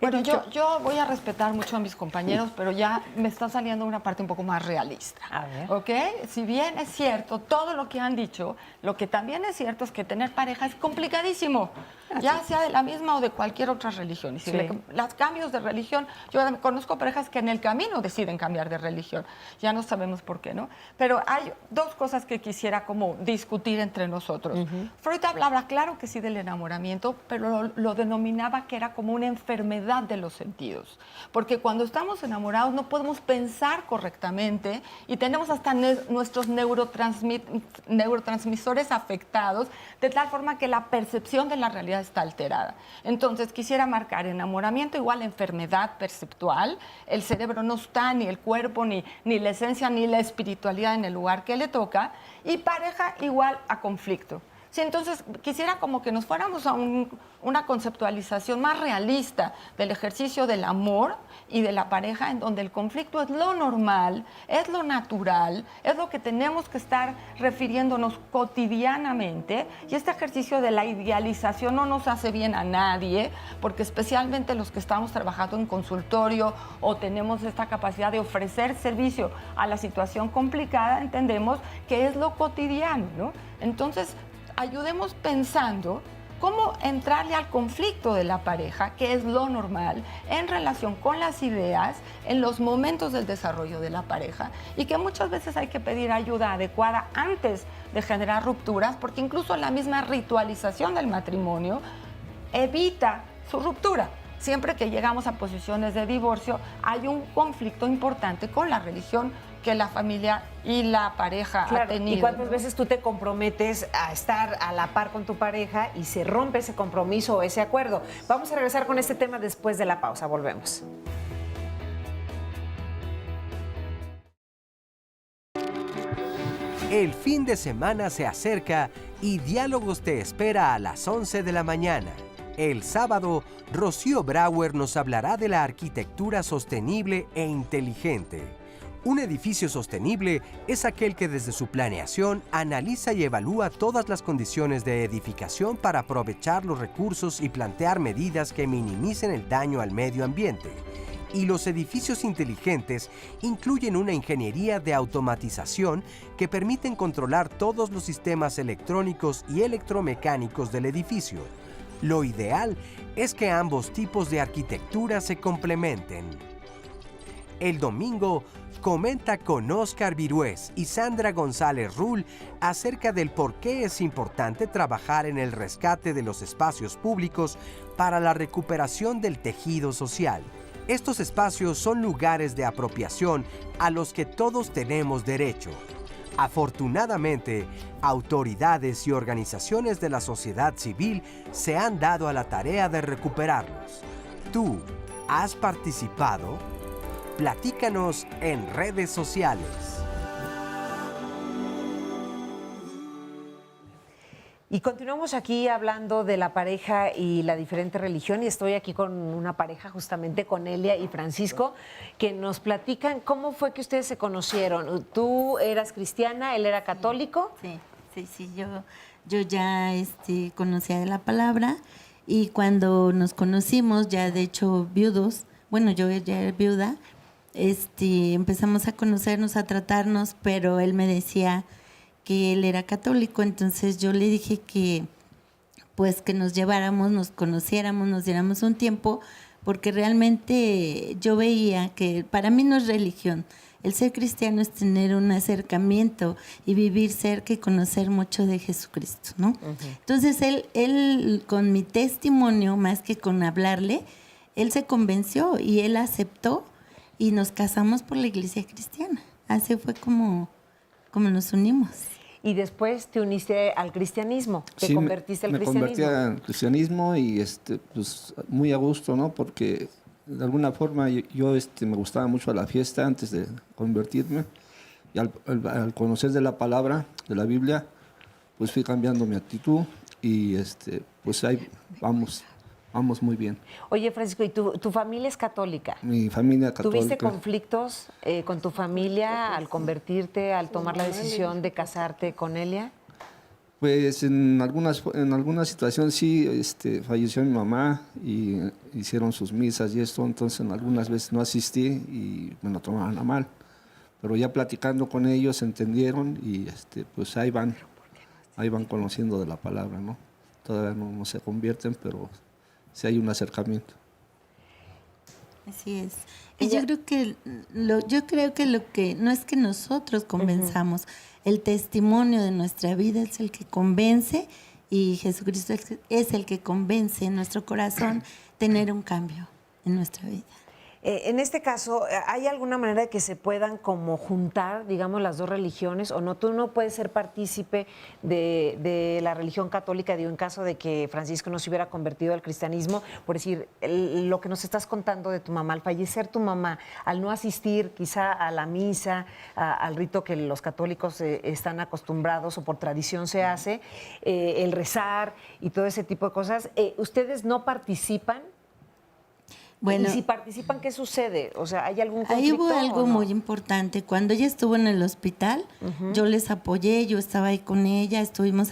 Bueno, yo voy a respetar mucho a mis compañeros, pero ya me está saliendo una parte un poco más realista. A ver. ¿Ok? Si bien es cierto todo lo que han dicho, lo que también es cierto es que tener pareja es complicadísimo, ya sea de la misma o de cualquier otra religión. Y si los cambios de religión, yo conozco parejas que en el camino deciden cambiar de religión. Ya no sabemos por qué, ¿no? Pero hay 2 cosas que quisiera como discutir entre nosotros. Freud hablaba, claro que sí, del enamoramiento, pero lo denominaba que era como una enfermedad de los sentidos, porque cuando estamos enamorados no podemos pensar correctamente y tenemos hasta nuestros neurotransmisores afectados, de tal forma que la percepción de la realidad está alterada. Entonces quisiera marcar enamoramiento igual a enfermedad perceptual, el cerebro no está, ni el cuerpo, ni la esencia, ni la espiritualidad en el lugar que le toca, y pareja igual a conflicto. Sí, entonces quisiera como que nos fuéramos a una conceptualización más realista del ejercicio del amor y de la pareja, en donde el conflicto es lo normal, es lo natural, es lo que tenemos que estar refiriéndonos cotidianamente, y este ejercicio de la idealización no nos hace bien a nadie, porque especialmente los que estamos trabajando en consultorio o tenemos esta capacidad de ofrecer servicio a la situación complicada, entendemos que es lo cotidiano, ¿no? Entonces, ayudemos pensando cómo entrarle al conflicto de la pareja, que es lo normal, en relación con las ideas, en los momentos del desarrollo de la pareja, y que muchas veces hay que pedir ayuda adecuada antes de generar rupturas, porque incluso la misma ritualización del matrimonio evita su ruptura. Siempre que llegamos a posiciones de divorcio, hay un conflicto importante con la religión que la familia y la pareja ha tenido. ¿Y cuántas veces tú te comprometes a estar a la par con tu pareja y se rompe ese compromiso o ese acuerdo? Vamos a regresar con este tema después de la pausa. Volvemos. El fin de semana se acerca y Diálogos te espera a las 11 de la mañana. El sábado, Rocío Brauer nos hablará de la arquitectura sostenible e inteligente. Un edificio sostenible es aquel que desde su planeación analiza y evalúa todas las condiciones de edificación para aprovechar los recursos y plantear medidas que minimicen el daño al medio ambiente. Y los edificios inteligentes incluyen una ingeniería de automatización que permiten controlar todos los sistemas electrónicos y electromecánicos del edificio. Lo ideal es que ambos tipos de arquitectura se complementen. El domingo, comenta con Óscar Virués y Sandra González Rull acerca del por qué es importante trabajar en el rescate de los espacios públicos para la recuperación del tejido social. Estos espacios son lugares de apropiación a los que todos tenemos derecho. Afortunadamente, autoridades y organizaciones de la sociedad civil se han dado a la tarea de recuperarlos. ¿Tú has participado? Platícanos en redes sociales. Y continuamos aquí hablando de la pareja y la diferente religión, y estoy aquí con una pareja, justamente con Elia y Francisco, que nos platican cómo fue que ustedes se conocieron. ¿Tú eras cristiana, él era católico? Sí, yo ya conocía de la palabra, y cuando nos conocimos, ya de hecho viudos, bueno, yo ya era viuda, empezamos a conocernos, a tratarnos, pero él me decía que él era católico, entonces yo le dije que pues que nos lleváramos, nos conociéramos, nos diéramos un tiempo, porque realmente yo veía que para mí no es religión, el ser cristiano es tener un acercamiento y vivir cerca y conocer mucho de Jesucristo, ¿no? Uh-huh. Entonces él con mi testimonio, más que con hablarle, él se convenció y él aceptó y nos casamos por la iglesia cristiana. Así fue como nos unimos. Y después te uniste al cristianismo, te convertiste al cristianismo. Me convertí al cristianismo y pues muy a gusto, ¿no? Porque de alguna forma yo me gustaba mucho la fiesta antes de convertirme, y al conocer de la palabra, de la Biblia, pues fui cambiando mi actitud y pues ahí vamos muy bien. Oye, Francisco, ¿y tu familia es católica? Mi familia católica. ¿Tuviste conflictos con tu familia al convertirte, al tomar la decisión de casarte con Elia? Pues en algunas situaciones sí, falleció mi mamá y hicieron sus misas y esto, entonces en algunas veces no asistí y me lo tomaban a mal. Pero ya platicando con ellos entendieron y pues ahí van conociendo de la palabra, ¿no? Todavía no se convierten, pero sí hay un acercamiento. Así es. Y yo creo que lo que no es que nosotros convenzamos, el testimonio de nuestra vida es el que convence, y Jesucristo es el que convence en nuestro corazón tener un cambio en nuestra vida. En este caso, ¿hay alguna manera de que se puedan como juntar, digamos, las dos religiones? ¿O no? Tú no puedes ser partícipe de la religión católica, digo, en caso de que Francisco no se hubiera convertido al cristianismo, por decir, lo que nos estás contando de tu mamá, al fallecer tu mamá, al no asistir quizá a la misa, al rito que los católicos están acostumbrados o por tradición se hace, el rezar y todo ese tipo de cosas, ¿ustedes no participan? Bueno, y si participan, ¿qué sucede? O sea, ¿hay algún conflicto? Ahí hubo algo muy importante. Cuando ella estuvo en el hospital, yo les apoyé, yo estaba ahí con ella, estuvimos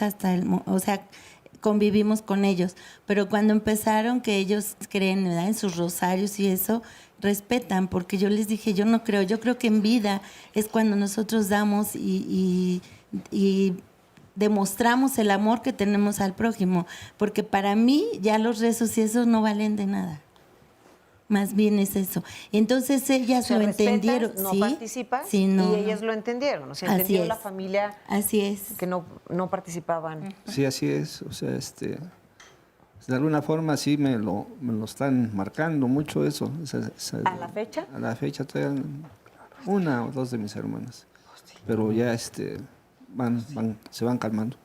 convivimos con ellos. Pero cuando empezaron, que ellos creen, ¿verdad?, en sus rosarios y eso, respetan, porque yo les dije, yo no creo, yo creo que en vida es cuando nosotros damos y demostramos el amor que tenemos al prójimo, porque para mí ya los rezos y eso no valen de nada. Más bien es eso. Entonces ellas Se lo respetas, entendieron. no ¿sí? participas Sí, no, y ellas no. lo entendieron. O sea, Así entendió es. la familia Así es. que no participaban. Sí, así es. O sea, de alguna forma sí me lo están marcando mucho eso. ¿A la fecha? A la fecha todavía una o dos de mis hermanas. Pero ya se van calmando.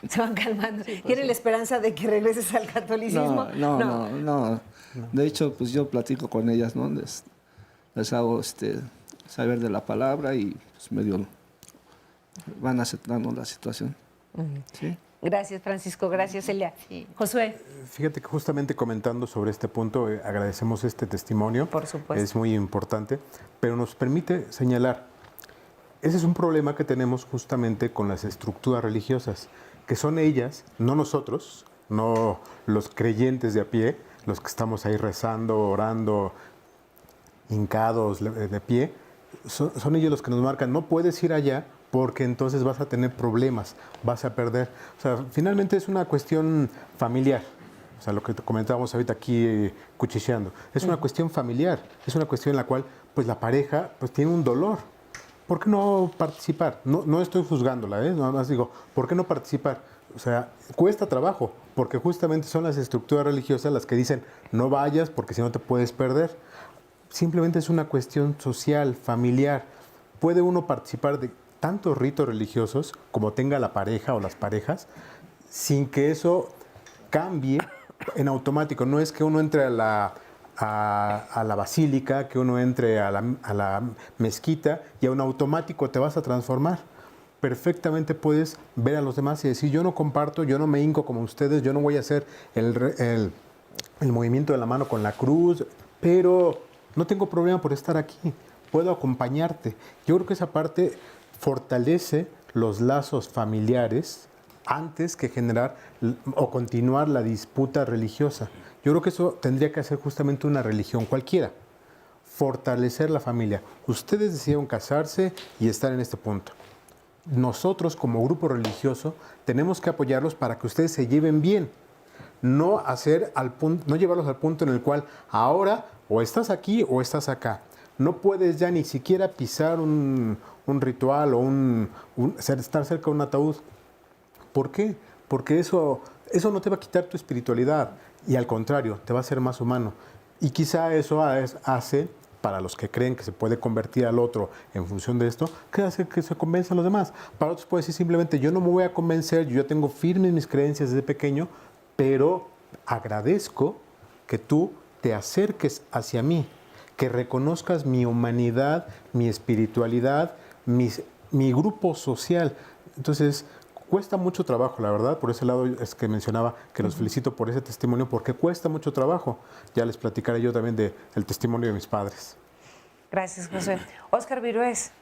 Se van calmando. ¿Tienen la esperanza de que regreses al catolicismo? No. De hecho, pues yo platico con ellas, ¿no? Les hago saber de la palabra y pues medio van aceptando la situación. ¿Sí? Gracias, Francisco. Gracias, Celia. Josué. Fíjate que justamente comentando sobre este punto, agradecemos este testimonio. Por supuesto. Es muy importante, pero nos permite señalar, ese es un problema que tenemos justamente con las estructuras religiosas, que son ellas, no nosotros, no los creyentes de a pie, los que estamos ahí rezando, orando, hincados de pie, son ellos los que nos marcan, no puedes ir allá porque entonces vas a tener problemas, vas a perder. O sea, finalmente es una cuestión familiar. O sea, lo que comentábamos ahorita aquí cuchicheando. Es una cuestión familiar, es una cuestión en la cual pues la pareja pues tiene un dolor. ¿Por qué no participar? No estoy juzgándola, nada más digo, ¿por qué no participar? O sea, cuesta trabajo, porque justamente son las estructuras religiosas las que dicen no vayas porque si no te puedes perder. Simplemente es una cuestión social, familiar. Puede uno participar de tantos ritos religiosos como tenga la pareja o las parejas, sin que eso cambie en automático. No es que uno entre a la basílica, que uno entre a la mezquita y a un automático te vas a transformar. Perfectamente puedes ver a los demás y decir, yo no comparto, yo no me hinco como ustedes, yo no voy a hacer el movimiento de la mano con la cruz, pero no tengo problema por estar aquí, puedo acompañarte. Yo creo que esa parte fortalece los lazos familiares antes que generar o continuar la disputa religiosa. Yo creo que eso tendría que hacer justamente una religión cualquiera, fortalecer la familia. Ustedes decidieron casarse y estar en este punto. Nosotros como grupo religioso tenemos que apoyarlos para que ustedes se lleven bien, no llevarlos al punto en el cual ahora o estás aquí o estás acá. No puedes ya ni siquiera pisar un ritual o estar cerca de un ataúd. ¿Por qué? Porque eso no te va a quitar tu espiritualidad y al contrario, te va a hacer más humano. Y quizá eso hace, para los que creen que se puede convertir al otro en función de esto, que hace que se convenzan los demás. Para otros puede decir simplemente, yo no me voy a convencer, yo ya tengo firmes mis creencias desde pequeño, pero agradezco que tú te acerques hacia mí, que reconozcas mi humanidad, mi espiritualidad, mi grupo social. Entonces, cuesta mucho trabajo, la verdad. Por ese lado es que mencionaba que los felicito por ese testimonio, porque cuesta mucho trabajo. Ya les platicaré yo también del testimonio de mis padres. Gracias, José. Óscar Virués.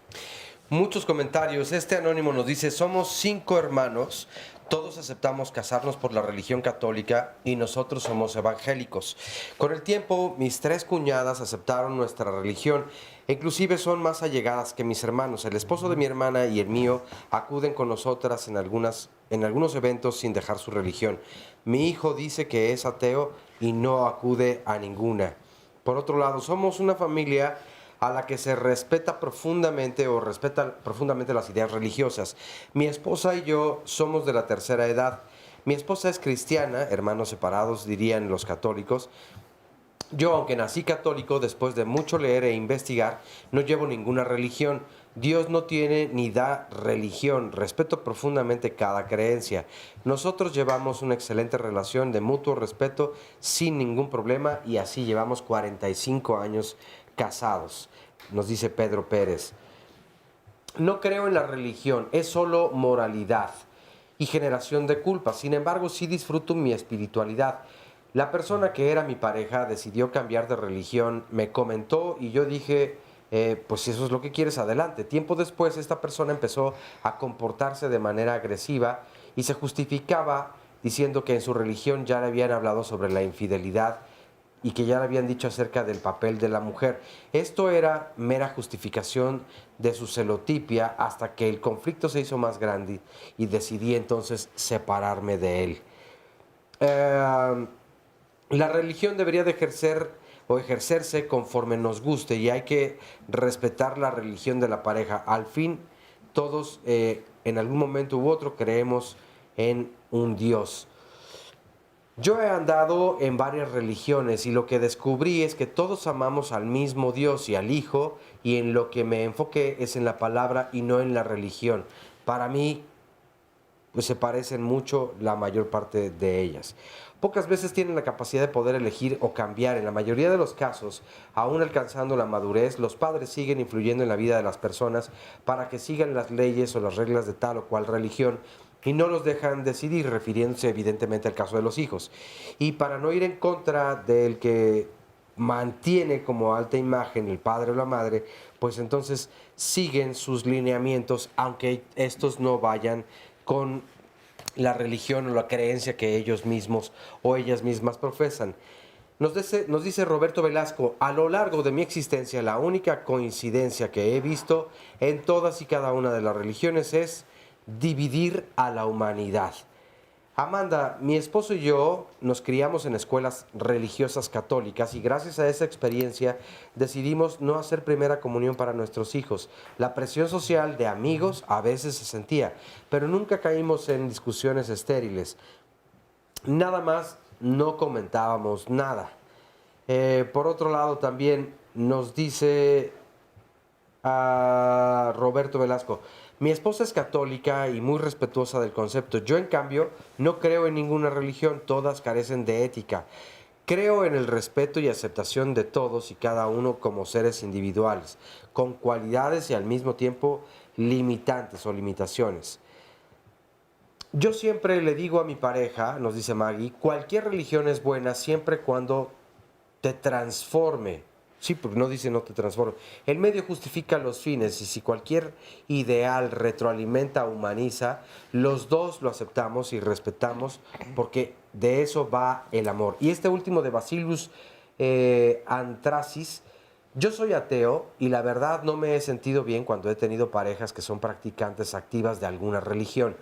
Muchos comentarios. Este anónimo nos dice, somos 5 hermanos, todos aceptamos casarnos por la religión católica y nosotros somos evangélicos. Con el tiempo, mis 3 cuñadas aceptaron nuestra religión e inclusive son más allegadas que mis hermanos. El esposo de mi hermana y el mío acuden con nosotras en algunos eventos sin dejar su religión. Mi hijo dice que es ateo y no acude a ninguna. Por otro lado, somos una familia a la que se respeta profundamente o respeta profundamente las ideas religiosas. Mi esposa y yo somos de la tercera edad. Mi esposa es cristiana, hermanos separados dirían los católicos. Yo, aunque nací católico, después de mucho leer e investigar, no llevo ninguna religión. Dios no tiene ni da religión. Respeto profundamente cada creencia. Nosotros llevamos una excelente relación de mutuo respeto sin ningún problema y así llevamos 45 años casados, nos dice Pedro Pérez. No creo en la religión, es solo moralidad y generación de culpa. Sin embargo, sí disfruto mi espiritualidad. La persona que era mi pareja decidió cambiar de religión, me comentó y yo dije, pues si eso es lo que quieres, adelante. Tiempo después, esta persona empezó a comportarse de manera agresiva y se justificaba diciendo que en su religión ya le habían hablado sobre la infidelidad y que ya le habían dicho acerca del papel de la mujer. Esto era mera justificación de su celotipia hasta que el conflicto se hizo más grande y decidí entonces separarme de él. La religión debería de ejercerse conforme nos guste y hay que respetar la religión de la pareja. Al fin, todos en algún momento u otro creemos en un Dios. Yo he andado en varias religiones y lo que descubrí es que todos amamos al mismo Dios y al Hijo, y en lo que me enfoqué es en la palabra y no en la religión. Para mí, pues se parecen mucho la mayor parte de ellas. Pocas veces tienen la capacidad de poder elegir o cambiar. En la mayoría de los casos, aún alcanzando la madurez, los padres siguen influyendo en la vida de las personas para que sigan las leyes o las reglas de tal o cual religión y no los dejan decidir, refiriéndose evidentemente al caso de los hijos. Y para no ir en contra del que mantiene como alta imagen el padre o la madre, pues entonces siguen sus lineamientos, aunque estos no vayan con la religión o la creencia que ellos mismos o ellas mismas profesan. Nos dice Roberto Velasco: a lo largo de mi existencia, la única coincidencia que he visto en todas y cada una de las religiones es dividir a la humanidad. Amanda, mi esposo y yo nos criamos en escuelas religiosas católicas y gracias a esa experiencia decidimos no hacer primera comunión para nuestros hijos. La presión social de amigos a veces se sentía, pero nunca caímos en discusiones estériles. Nada más no comentábamos nada. Por otro lado, también nos dice Roberto Velasco: mi esposa es católica y muy respetuosa del concepto. Yo, en cambio, no creo en ninguna religión. Todas carecen de ética. Creo en el respeto y aceptación de todos y cada uno como seres individuales, con cualidades y al mismo tiempo limitantes o limitaciones. Yo siempre le digo a mi pareja, nos dice Maggie, cualquier religión es buena siempre y cuando te transforme. Sí, porque no dice no te transforme. El medio justifica los fines y si cualquier ideal retroalimenta, humaniza, los dos lo aceptamos y respetamos porque de eso va el amor. Y este último de Bacillus anthracis: yo soy ateo y la verdad no me he sentido bien cuando he tenido parejas que son practicantes activas de alguna religión.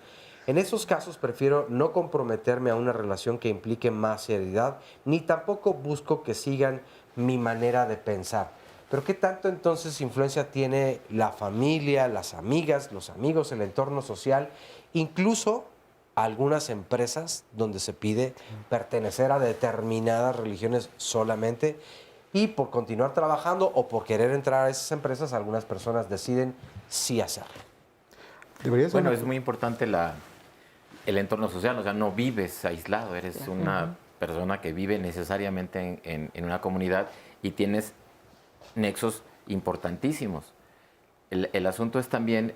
En esos casos prefiero no comprometerme a una relación que implique más seriedad, ni tampoco busco que sigan mi manera de pensar. Pero ¿qué tanto entonces influencia tiene la familia, las amigas, los amigos, el entorno social, incluso algunas empresas donde se pide pertenecer a determinadas religiones solamente? Y por continuar trabajando o por querer entrar a esas empresas, algunas personas deciden sí hacerlo. Bueno, es muy importante el entorno social, o sea, no vives aislado, eres una persona que vive necesariamente en una comunidad y tienes nexos importantísimos. El asunto es también,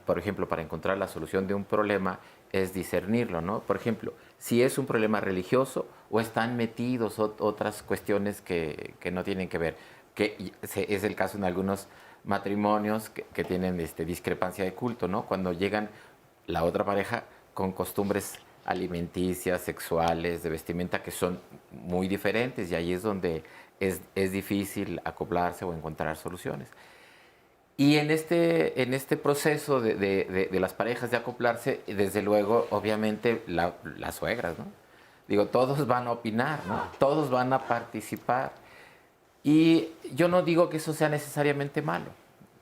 por ejemplo, para encontrar la solución de un problema, es discernirlo, ¿no? Por ejemplo, si es un problema religioso o están metidos otras cuestiones que no tienen que ver, que es el caso en algunos matrimonios que tienen discrepancia de culto, ¿no? Cuando llegan la otra pareja con costumbres alimenticias, sexuales, de vestimenta que son muy diferentes y ahí es donde es difícil acoplarse o encontrar soluciones. Y en este proceso de las parejas de acoplarse, desde luego, obviamente, las suegras, ¿no? Digo, todos van a opinar, ¿no? Todos van a participar. Y yo no digo que eso sea necesariamente malo.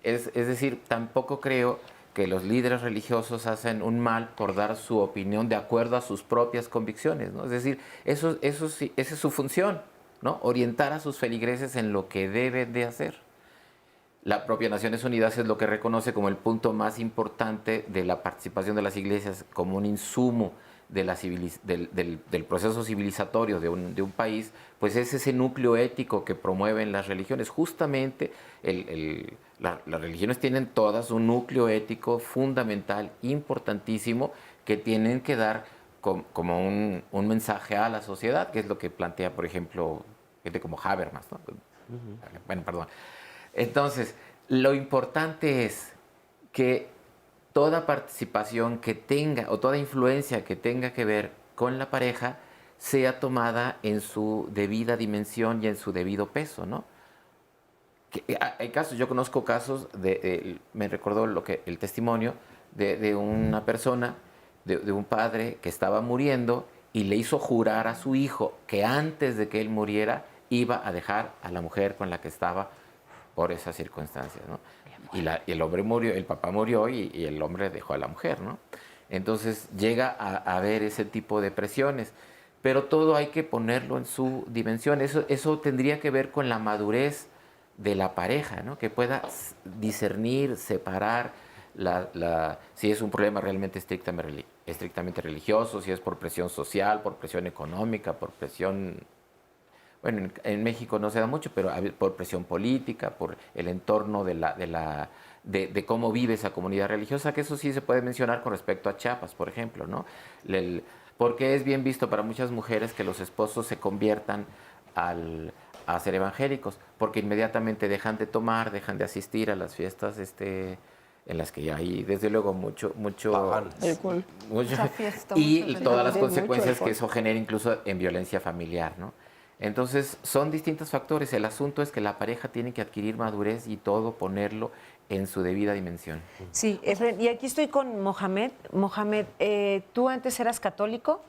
Es decir, tampoco creo que los líderes religiosos hacen un mal por dar su opinión de acuerdo a sus propias convicciones, ¿no? Es decir, esa es su función, ¿no? Orientar a sus feligreses en lo que deben de hacer. La propia Naciones Unidas es lo que reconoce como el punto más importante de la participación de las iglesias como un insumo del proceso civilizatorio de un país, pues es ese núcleo ético que promueven las religiones. Justamente las religiones tienen todas un núcleo ético fundamental, importantísimo, que tienen que dar como un mensaje a la sociedad, que es lo que plantea, por ejemplo, gente como Habermas, ¿no? Bueno, perdón. Entonces, lo importante es que toda participación que tenga o toda influencia que tenga que ver con la pareja sea tomada en su debida dimensión y en su debido peso, ¿no? Hay casos, yo conozco casos me recordó el testimonio de una persona, de un padre que estaba muriendo y le hizo jurar a su hijo que antes de que él muriera iba a dejar a la mujer con la que estaba por esas circunstancias, ¿no? Y el hombre murió, el papá murió y el hombre dejó a la mujer, ¿no? Entonces llega a haber ese tipo de presiones, pero todo hay que ponerlo en su dimensión. Eso tendría que ver con la madurez de la pareja, ¿no? Que pueda discernir, separar si es un problema realmente estrictamente religioso, si es por presión social, por presión económica, por presión... Bueno, en México no se da mucho, pero por presión política, por el entorno de cómo vive esa comunidad religiosa, que eso sí se puede mencionar con respecto a Chiapas, por ejemplo, ¿no? Porque es bien visto para muchas mujeres que los esposos se conviertan a ser evangélicos, porque inmediatamente dejan de tomar, dejan de asistir a las fiestas en las que hay desde luego mucho y todas las consecuencias que eso genera incluso en violencia familiar, ¿no? Entonces son distintos factores. El asunto es que la pareja tiene que adquirir madurez y todo ponerlo en su debida dimensión. Sí, y aquí estoy con Mohamed. Mohamed, ¿tú antes eras católico?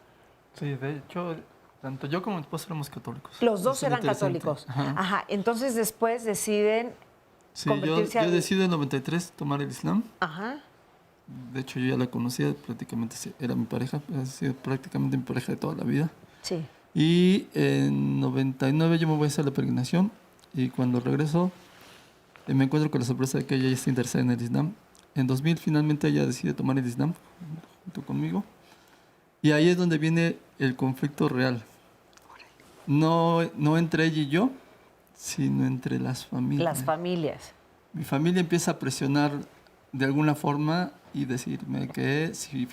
Sí, de hecho, tanto yo como mi esposo éramos católicos. Los dos eran católicos. Ajá. Entonces después deciden convertirse yo decido en 93 tomar el Islam. Ajá. De hecho, yo ya la conocía, prácticamente era mi pareja, ha sido prácticamente mi pareja de toda la vida. Sí. Y en 99 yo me voy a hacer la peregrinación y cuando regreso me encuentro con la sorpresa de que ella ya está interesada en el Islam. En 2000 finalmente ella decide tomar el Islam junto conmigo y ahí es donde viene el conflicto real. No entre ella y yo, sino entre las familias. Las familias. Mi familia empieza a presionar de alguna forma y decirme que si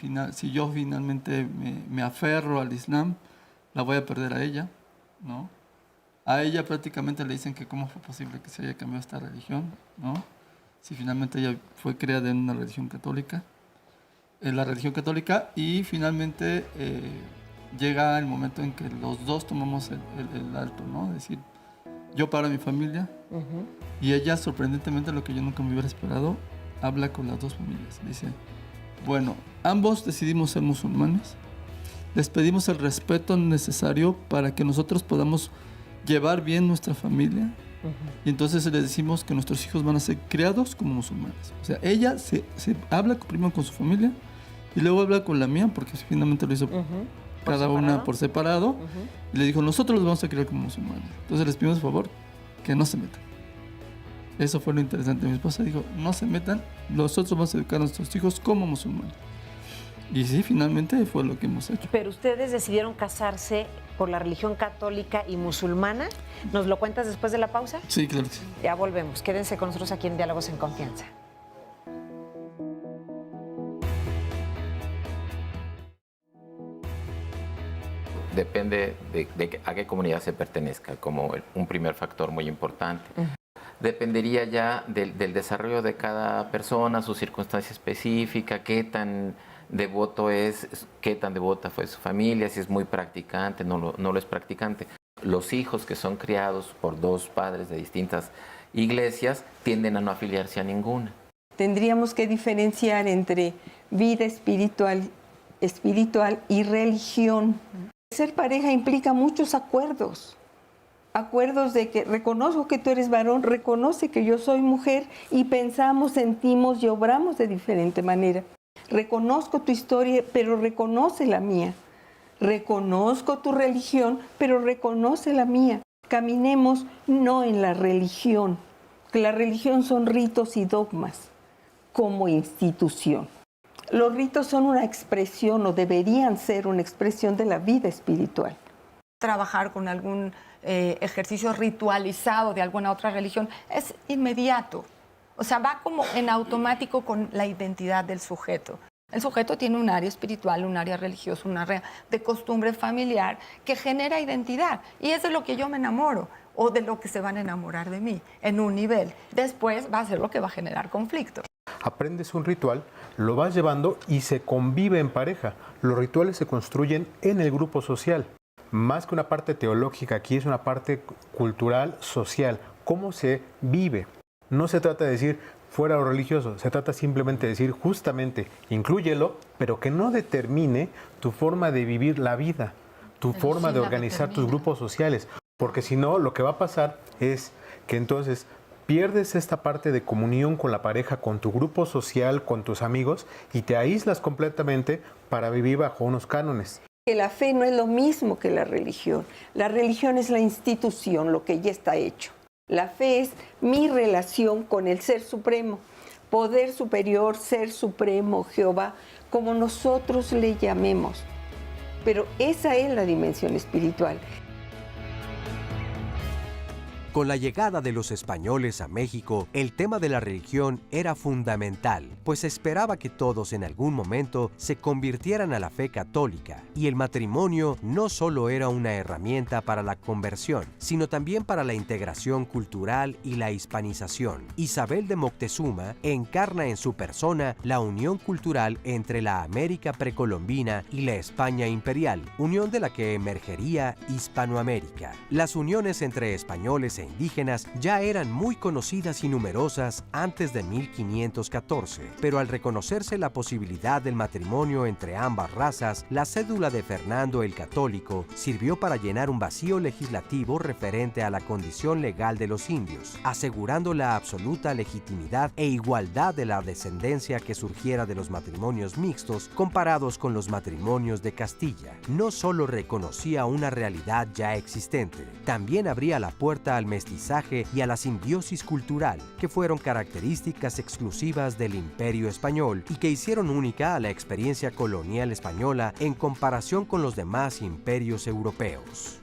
yo finalmente me aferro al Islam, la voy a perder a ella, ¿no? A ella prácticamente le dicen que cómo fue posible que se haya cambiado esta religión, ¿no? Si finalmente ella fue creada en una religión católica, en la religión católica, y finalmente llega el momento en que los dos tomamos el alto, ¿no? Es decir, yo paro a mi familia y ella, sorprendentemente, lo que yo nunca me hubiera esperado, habla con las dos familias. Dice, bueno, ambos decidimos ser musulmanes, les pedimos el respeto necesario para que nosotros podamos llevar bien nuestra familia. Y entonces les decimos que nuestros hijos van a ser criados como musulmanes. O sea, ella se habla primero con su familia y luego habla con la mía, porque finalmente lo hizo cada una por separado. Y le dijo, nosotros los vamos a criar como musulmanes. Entonces les pedimos, por favor, que no se metan. Eso fue lo interesante. Mi esposa dijo, no se metan, nosotros vamos a educar a nuestros hijos como musulmanes. Y sí, finalmente fue lo que hemos hecho. Pero ustedes decidieron casarse por la religión católica y musulmana. ¿Nos lo cuentas después de la pausa? Sí, claro que sí. Ya volvemos. Quédense con nosotros aquí en Diálogos en Confianza. Depende de a qué comunidad se pertenezca, como un primer factor muy importante. Dependería ya del desarrollo de cada persona, su circunstancia específica, qué tan devoto es, qué tan devota fue su familia, si es muy practicante, no lo es practicante. Los hijos que son criados por dos padres de distintas iglesias tienden a no afiliarse a ninguna. Tendríamos que diferenciar entre vida espiritual y religión. Ser pareja implica muchos acuerdos. Acuerdos de que reconozco que tú eres varón, reconoce que yo soy mujer y pensamos, sentimos y obramos de diferente manera. Reconozco tu historia, pero reconoce la mía. Reconozco tu religión, pero reconoce la mía. Caminemos no en la religión, que la religión son ritos y dogmas, como institución. Los ritos son una expresión o deberían ser una expresión de la vida espiritual. Trabajar con algún ejercicio ritualizado de alguna otra religión es inmediato. O sea, va como en automático con la identidad del sujeto. El sujeto tiene un área espiritual, un área religiosa, un área de costumbre familiar que genera identidad. Y es de lo que yo me enamoro o de lo que se van a enamorar de mí en un nivel. Después va a ser lo que va a generar conflicto. Aprendes un ritual, lo vas llevando y se convive en pareja. Los rituales se construyen en el grupo social. más que una parte teológica, aquí es una parte cultural, social, cómo se vive. No se trata de decir fuera lo religioso, se trata simplemente de decir justamente, inclúyelo, pero que no determine tu forma de vivir la vida, tu forma de organizar tus grupos sociales, porque si no, lo que va a pasar es que entonces pierdes esta parte de comunión con la pareja, con tu grupo social, con tus amigos, y te aíslas completamente para vivir bajo unos cánones. Que la fe no es lo mismo que la religión. La religión es la institución, lo que ya está hecho. La fe es mi relación con el Ser Supremo, poder superior, Ser Supremo, Jehová, como nosotros le llamemos. Pero esa es la dimensión espiritual. Con la llegada de los españoles a México, el tema de la religión era fundamental, pues se esperaba que todos en algún momento se convirtieran a la fe católica, y el matrimonio no solo era una herramienta para la conversión, sino también para la integración cultural y la hispanización. Isabel de Moctezuma encarna en su persona la unión cultural entre la América precolombina y la España imperial, unión de la que emergería Hispanoamérica. Las uniones entre españoles e indígenas ya eran muy conocidas y numerosas antes de 1514, pero al reconocerse la posibilidad del matrimonio entre ambas razas, la cédula de Fernando el Católico sirvió para llenar un vacío legislativo referente a la condición legal de los indios, asegurando la absoluta legitimidad e igualdad de la descendencia que surgiera de los matrimonios mixtos comparados con los matrimonios de Castilla. No solo reconocía una realidad ya existente, también abría la puerta al mestizaje y a la simbiosis cultural, que fueron características exclusivas del Imperio Español y que hicieron única a la experiencia colonial española en comparación con los demás imperios europeos.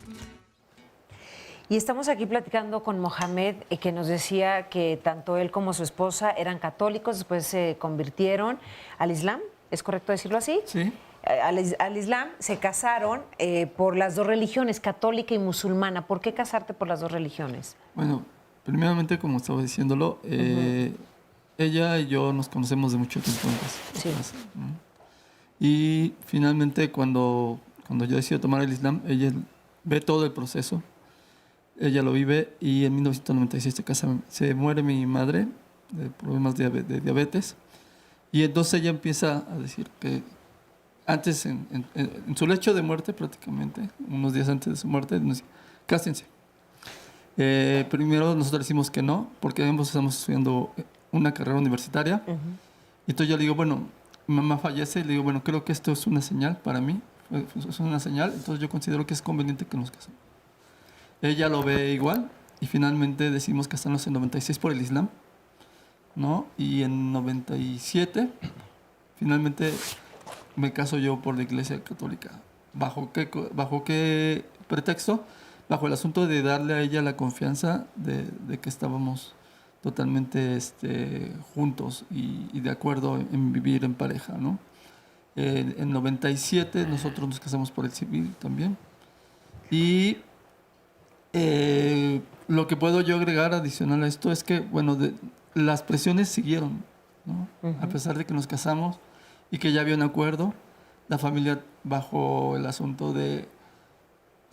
Y estamos aquí platicando con Mohamed, que nos decía que tanto él como su esposa eran católicos, después se convirtieron al Islam, ¿es correcto decirlo así? Sí. Al Islam, se casaron por las dos religiones, católica y musulmana. ¿Por qué casarte por las dos religiones? Bueno, primeramente, como estaba diciéndolo, ella y yo nos conocemos de mucho tiempo antes. Sí. Y finalmente, cuando yo decido tomar el Islam, ella ve todo el proceso, ella lo vive, y en 1996 se muere mi madre de problemas de diabetes, y entonces ella empieza a decir que antes, en su lecho de muerte prácticamente, unos días antes de su muerte, nos dice, cásense. Primero nosotros decimos que no, porque ambos estamos estudiando una carrera universitaria. Y entonces yo le digo, bueno, mi mamá fallece, y le digo, bueno, creo que esto es una señal para mí, es una señal, entonces yo considero que es conveniente que nos casemos. Ella lo ve igual, y finalmente decidimos casarnos en 96 por el Islam, ¿no? Y en 97, finalmente me caso yo por la Iglesia Católica. ¿Bajo qué pretexto? Bajo el asunto de darle a ella la confianza de que estábamos totalmente juntos y de acuerdo en vivir en pareja, ¿no? En 97 nosotros nos casamos por el civil también. Y lo que puedo yo agregar adicional a esto es que, bueno, las presiones siguieron, ¿no? A pesar de que nos casamos y que ya había un acuerdo, la familia, bajo el asunto de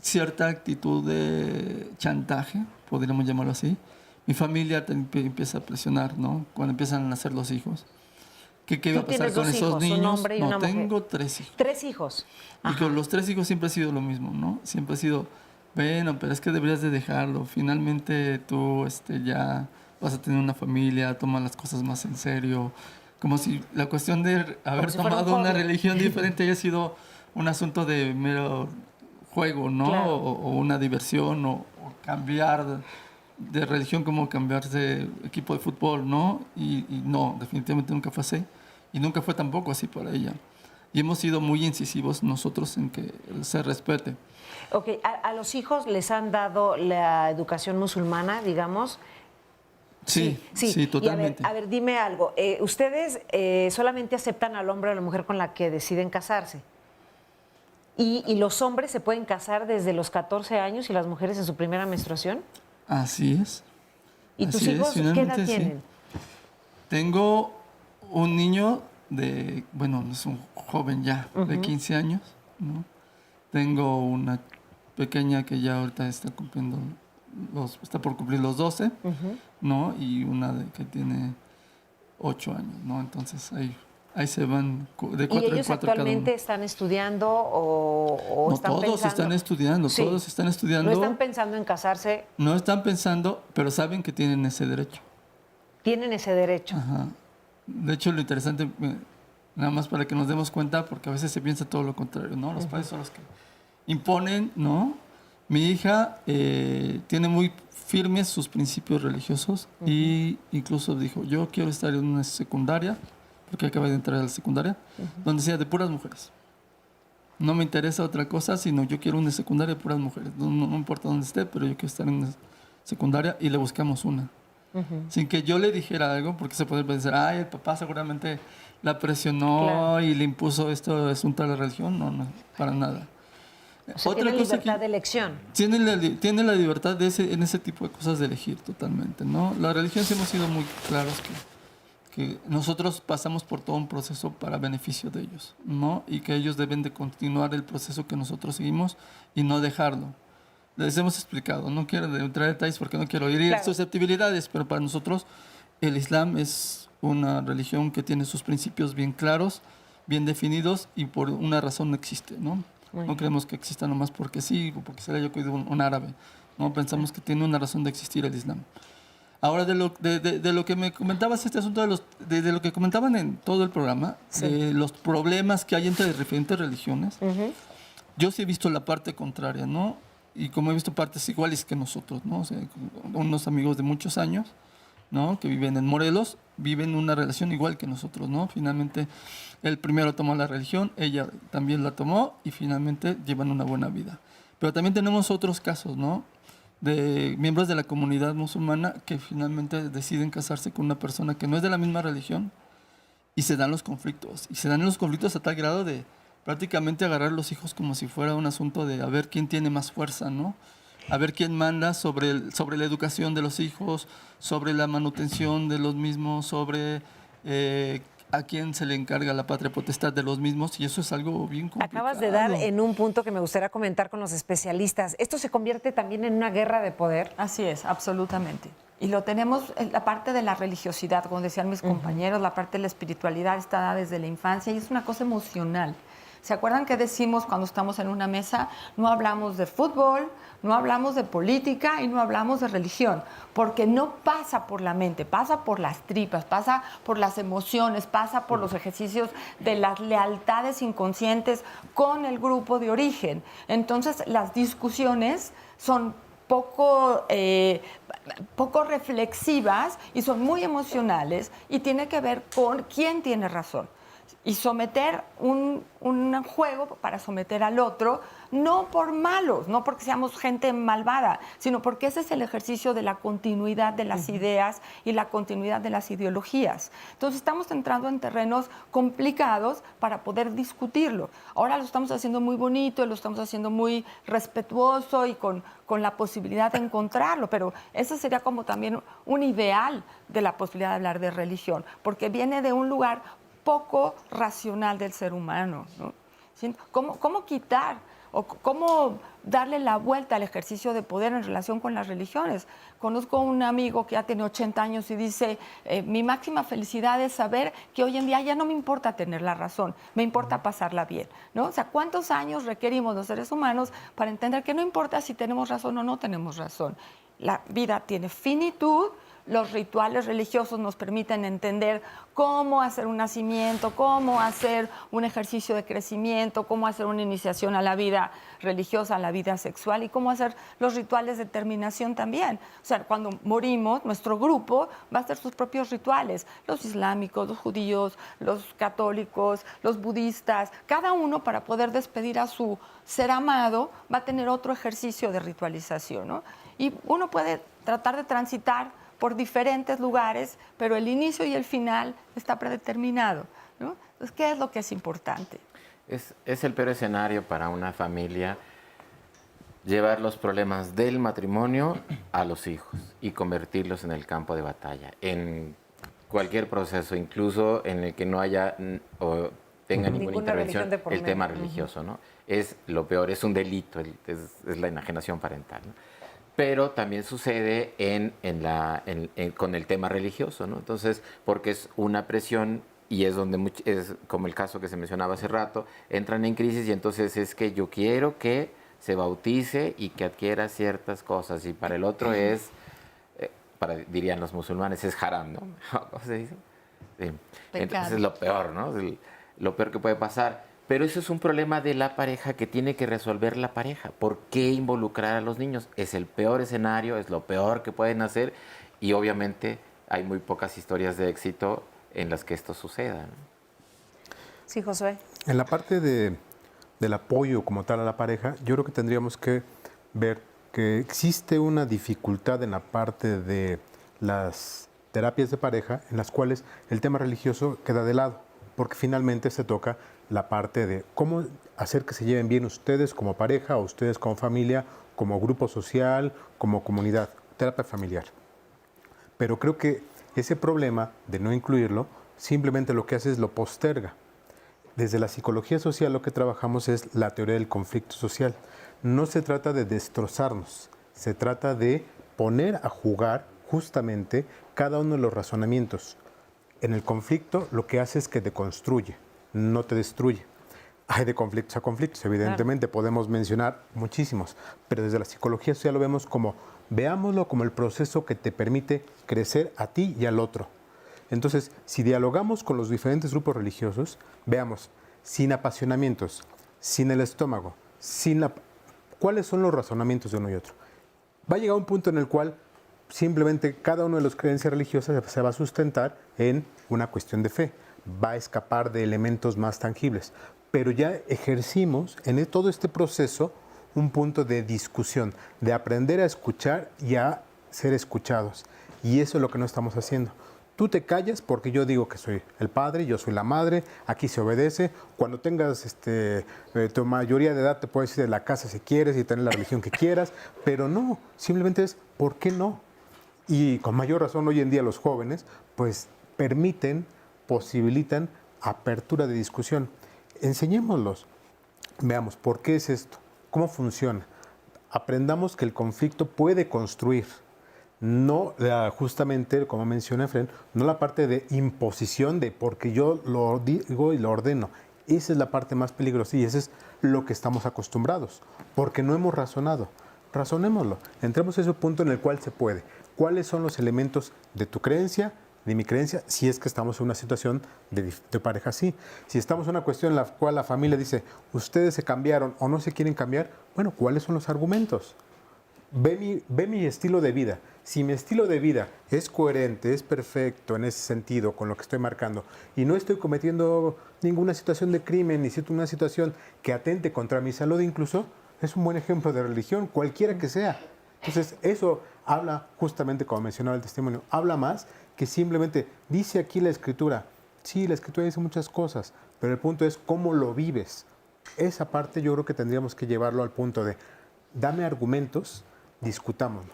cierta actitud de chantaje, podríamos llamarlo así, mi familia empieza a presionar, ¿no? Cuando empiezan a nacer los hijos. ¿Qué iba a pasar con esos niños? Un hombre y una mujer. Tengo 3 hijos. 3 hijos. Y con los 3 hijos siempre ha sido lo mismo, ¿no? Siempre ha sido, bueno, pero es que deberías de dejarlo. Finalmente tú ya vas a tener una familia, toma las cosas más en serio. Como si la cuestión de haber tomado una religión diferente haya sido un asunto de mero juego, ¿no? Claro. O una diversión, o cambiar de religión como cambiarse de equipo de fútbol, ¿no? Y no, definitivamente nunca fue así. Y nunca fue tampoco así para ella. Y hemos sido muy incisivos nosotros en que se respete. Ok, ¿a los hijos les han dado la educación musulmana, digamos? Sí, totalmente. Y a ver, dime algo. ¿Ustedes solamente aceptan al hombre o a la mujer con la que deciden casarse? ¿Y los hombres se pueden casar desde los 14 años y las mujeres en su primera menstruación? Así es. ¿Y tus hijos qué edad tienen? Sí. Tengo un niño bueno, es un joven ya, de 15 años, ¿no? Tengo una pequeña que ya ahorita está por cumplir los 12, ¿no? Y una que tiene 8 años, ¿no? Entonces ahí se van de 4 en 4 cada uno. ¿Y ellos actualmente están estudiando o No, están todos pensando? están estudiando, Sí. todos están estudiando. No están pensando en casarse. No están pensando, pero saben que tienen ese derecho. Tienen ese derecho. Ajá. De hecho, lo interesante, nada más para que nos demos cuenta, porque a veces se piensa todo lo contrario, ¿no? Los padres son los que imponen, ¿no? Mi hija tiene muy firmes sus principios religiosos y incluso dijo, yo quiero estar en una secundaria, porque acaba de entrar a la secundaria, donde sea de puras mujeres. No me interesa otra cosa, sino yo quiero una secundaria de puras mujeres. No importa dónde esté, pero yo quiero estar en una secundaria y le buscamos una. Sin que yo le dijera algo, porque se puede pensar, ay, el papá seguramente la presionó y le impuso esto asunto a la religión. No, para nada. O sea, tiene libertad de elección. Tiene la libertad en ese tipo de cosas de elegir totalmente, ¿no? La religión sí hemos sido muy claros que nosotros pasamos por todo un proceso para beneficio de ellos, ¿no? Y que ellos deben de continuar el proceso que nosotros seguimos y no dejarlo. Les hemos explicado, no quiero entrar en detalles porque no quiero herir susceptibilidades, pero para nosotros el Islam es una religión que tiene sus principios bien claros, bien definidos y por una razón no existe, ¿no? No creemos que exista nomás porque sí o porque se le haya ocurrido un árabe, ¿no? Pensamos que tiene una razón de existir el Islam. Ahora, de lo que me comentabas, este asunto de lo que comentaban en todo el programa, de los problemas que hay entre diferentes religiones, yo sí he visto la parte contraria, ¿no? Y como he visto partes iguales que nosotros, ¿no? O sea, unos amigos de muchos años, ¿no? Que viven en Morelos, viven una relación igual que nosotros, ¿no? Finalmente, él primero tomó la religión, ella también la tomó y finalmente llevan una buena vida. Pero también tenemos otros casos, ¿no? De miembros de la comunidad musulmana que finalmente deciden casarse con una persona que no es de la misma religión y se dan los conflictos. Y se dan los conflictos a tal grado de prácticamente agarrar los hijos como si fuera un asunto de a ver quién tiene más fuerza, ¿no? A ver quién manda sobre la educación de los hijos, sobre la manutención de los mismos, sobre a quién se le encarga la patria potestad de los mismos, y eso es algo bien complicado. Acabas de dar en un punto que me gustaría comentar con los especialistas. ¿Esto se convierte también en una guerra de poder? Así es, absolutamente. Y lo tenemos en la parte de la religiosidad, como decían mis compañeros, la parte de la espiritualidad está desde la infancia y es una cosa emocional. ¿Se acuerdan que decimos cuando estamos en una mesa? No hablamos de fútbol, no hablamos de política y no hablamos de religión, porque no pasa por la mente, pasa por las tripas, pasa por las emociones, pasa por los ejercicios de las lealtades inconscientes con el grupo de origen. Entonces, las discusiones son poco reflexivas y son muy emocionales y tiene que ver con quién tiene razón. Y someter un juego para someter al otro, no por malos, no porque seamos gente malvada, sino porque ese es el ejercicio de la continuidad de las ideas y la continuidad de las ideologías. Entonces estamos entrando en terrenos complicados para poder discutirlo. Ahora lo estamos haciendo muy bonito, lo estamos haciendo muy respetuoso y con la posibilidad de encontrarlo, pero ese sería como también un ideal de la posibilidad de hablar de religión, porque viene de un lugar poco racional del ser humano, ¿no? ¿Cómo quitar o cómo darle la vuelta al ejercicio de poder en relación con las religiones? Conozco a un amigo que ya tiene 80 años y dice, mi máxima felicidad es saber que hoy en día ya no me importa tener la razón, me importa pasarla bien, ¿no? O sea, ¿cuántos años requerimos los seres humanos para entender que no importa si tenemos razón o no tenemos razón? La vida tiene finitud. Los rituales religiosos nos permiten entender cómo hacer un nacimiento, cómo hacer un ejercicio de crecimiento, cómo hacer una iniciación a la vida religiosa, a la vida sexual y cómo hacer los rituales de terminación también. O sea, cuando morimos, nuestro grupo va a hacer sus propios rituales. Los islámicos, los judíos, los católicos, los budistas, cada uno para poder despedir a su ser amado va a tener otro ejercicio de ritualización, ¿no? Y uno puede tratar de transitar por diferentes lugares, pero el inicio y el final está predeterminado, ¿no? Entonces, ¿qué es lo que es importante? Es el peor escenario para una familia llevar los problemas del matrimonio a los hijos y convertirlos en el campo de batalla, en cualquier proceso, incluso en el que no haya tenga ninguna intervención religión de por el tema medio. religioso, ¿no? Es lo peor, es un delito, es la enajenación parental, ¿no? Pero también sucede con el tema religioso, ¿no? Entonces, porque es una presión y es donde, es como el caso que se mencionaba hace rato, entran en crisis y entonces es que yo quiero que se bautice y que adquiera ciertas cosas, y para el otro es, dirían los musulmanes, es haram, ¿no? ¿Cómo se dice? Sí. Entonces es lo peor, ¿no? Lo peor que puede pasar. Pero eso es un problema de la pareja que tiene que resolver la pareja. ¿Por qué involucrar a los niños? Es el peor escenario, es lo peor que pueden hacer, y obviamente hay muy pocas historias de éxito en las que esto suceda, ¿no? Sí, Josué. En la parte del apoyo como tal a la pareja, yo creo que tendríamos que ver que existe una dificultad en la parte de las terapias de pareja en las cuales el tema religioso queda de lado, porque finalmente se toca la parte de cómo hacer que se lleven bien ustedes como pareja, o ustedes como familia, como grupo social, como comunidad, terapia familiar. Pero creo que ese problema de no incluirlo simplemente lo que hace es lo posterga. Desde la psicología social lo que trabajamos es la teoría del conflicto social. No se trata de destrozarnos, se trata de poner a jugar justamente cada uno de los razonamientos. En el conflicto lo que hace es que te construye, no te destruye. Hay de conflictos a conflictos, evidentemente, podemos mencionar muchísimos, pero desde la psicología social lo vemos como, veámoslo como el proceso que te permite crecer a ti y al otro. Entonces, si dialogamos con los diferentes grupos religiosos, veamos, sin apasionamientos, sin el estómago, ¿cuáles son los razonamientos de uno y otro? Va a llegar un punto en el cual simplemente cada uno de las creencias religiosas se va a sustentar en una cuestión de fe, va a escapar de elementos más tangibles, pero ya ejercimos en todo este proceso un punto de discusión, de aprender a escuchar y a ser escuchados, y eso es lo que no estamos haciendo. Tú te callas porque yo digo que soy el padre, yo soy la madre, aquí se obedece. Cuando tengas tu mayoría de edad te puedes ir de la casa si quieres y tener la religión que quieras, pero no, simplemente es ¿por qué no? Y con mayor razón hoy en día los jóvenes pues posibilitan apertura de discusión. Enseñémoslos, veamos por qué es esto, cómo funciona. Aprendamos que el conflicto puede construir. No, justamente, como menciona Efren, no la parte de imposición de porque yo lo digo y lo ordeno. Esa es la parte más peligrosa y eso es lo que estamos acostumbrados, porque no hemos razonado. Razonémoslo, entremos a ese punto en el cual se puede. ¿Cuáles son los elementos de tu creencia, de mi creencia, si es que estamos en una situación de pareja así? Si estamos en una cuestión en la cual la familia dice, ustedes se cambiaron o no se quieren cambiar, bueno, ¿cuáles son los argumentos? Ve mi estilo de vida. Si mi estilo de vida es coherente, es perfecto en ese sentido con lo que estoy marcando y no estoy cometiendo ninguna situación de crimen, ni una situación que atente contra mi salud incluso, es un buen ejemplo de religión, cualquiera que sea. Entonces, eso habla justamente, como mencionaba el testimonio, habla más que simplemente, dice aquí la Escritura. Sí, la Escritura dice muchas cosas, pero el punto es cómo lo vives. Esa parte yo creo que tendríamos que llevarlo al punto de, dame argumentos, discutámoslo.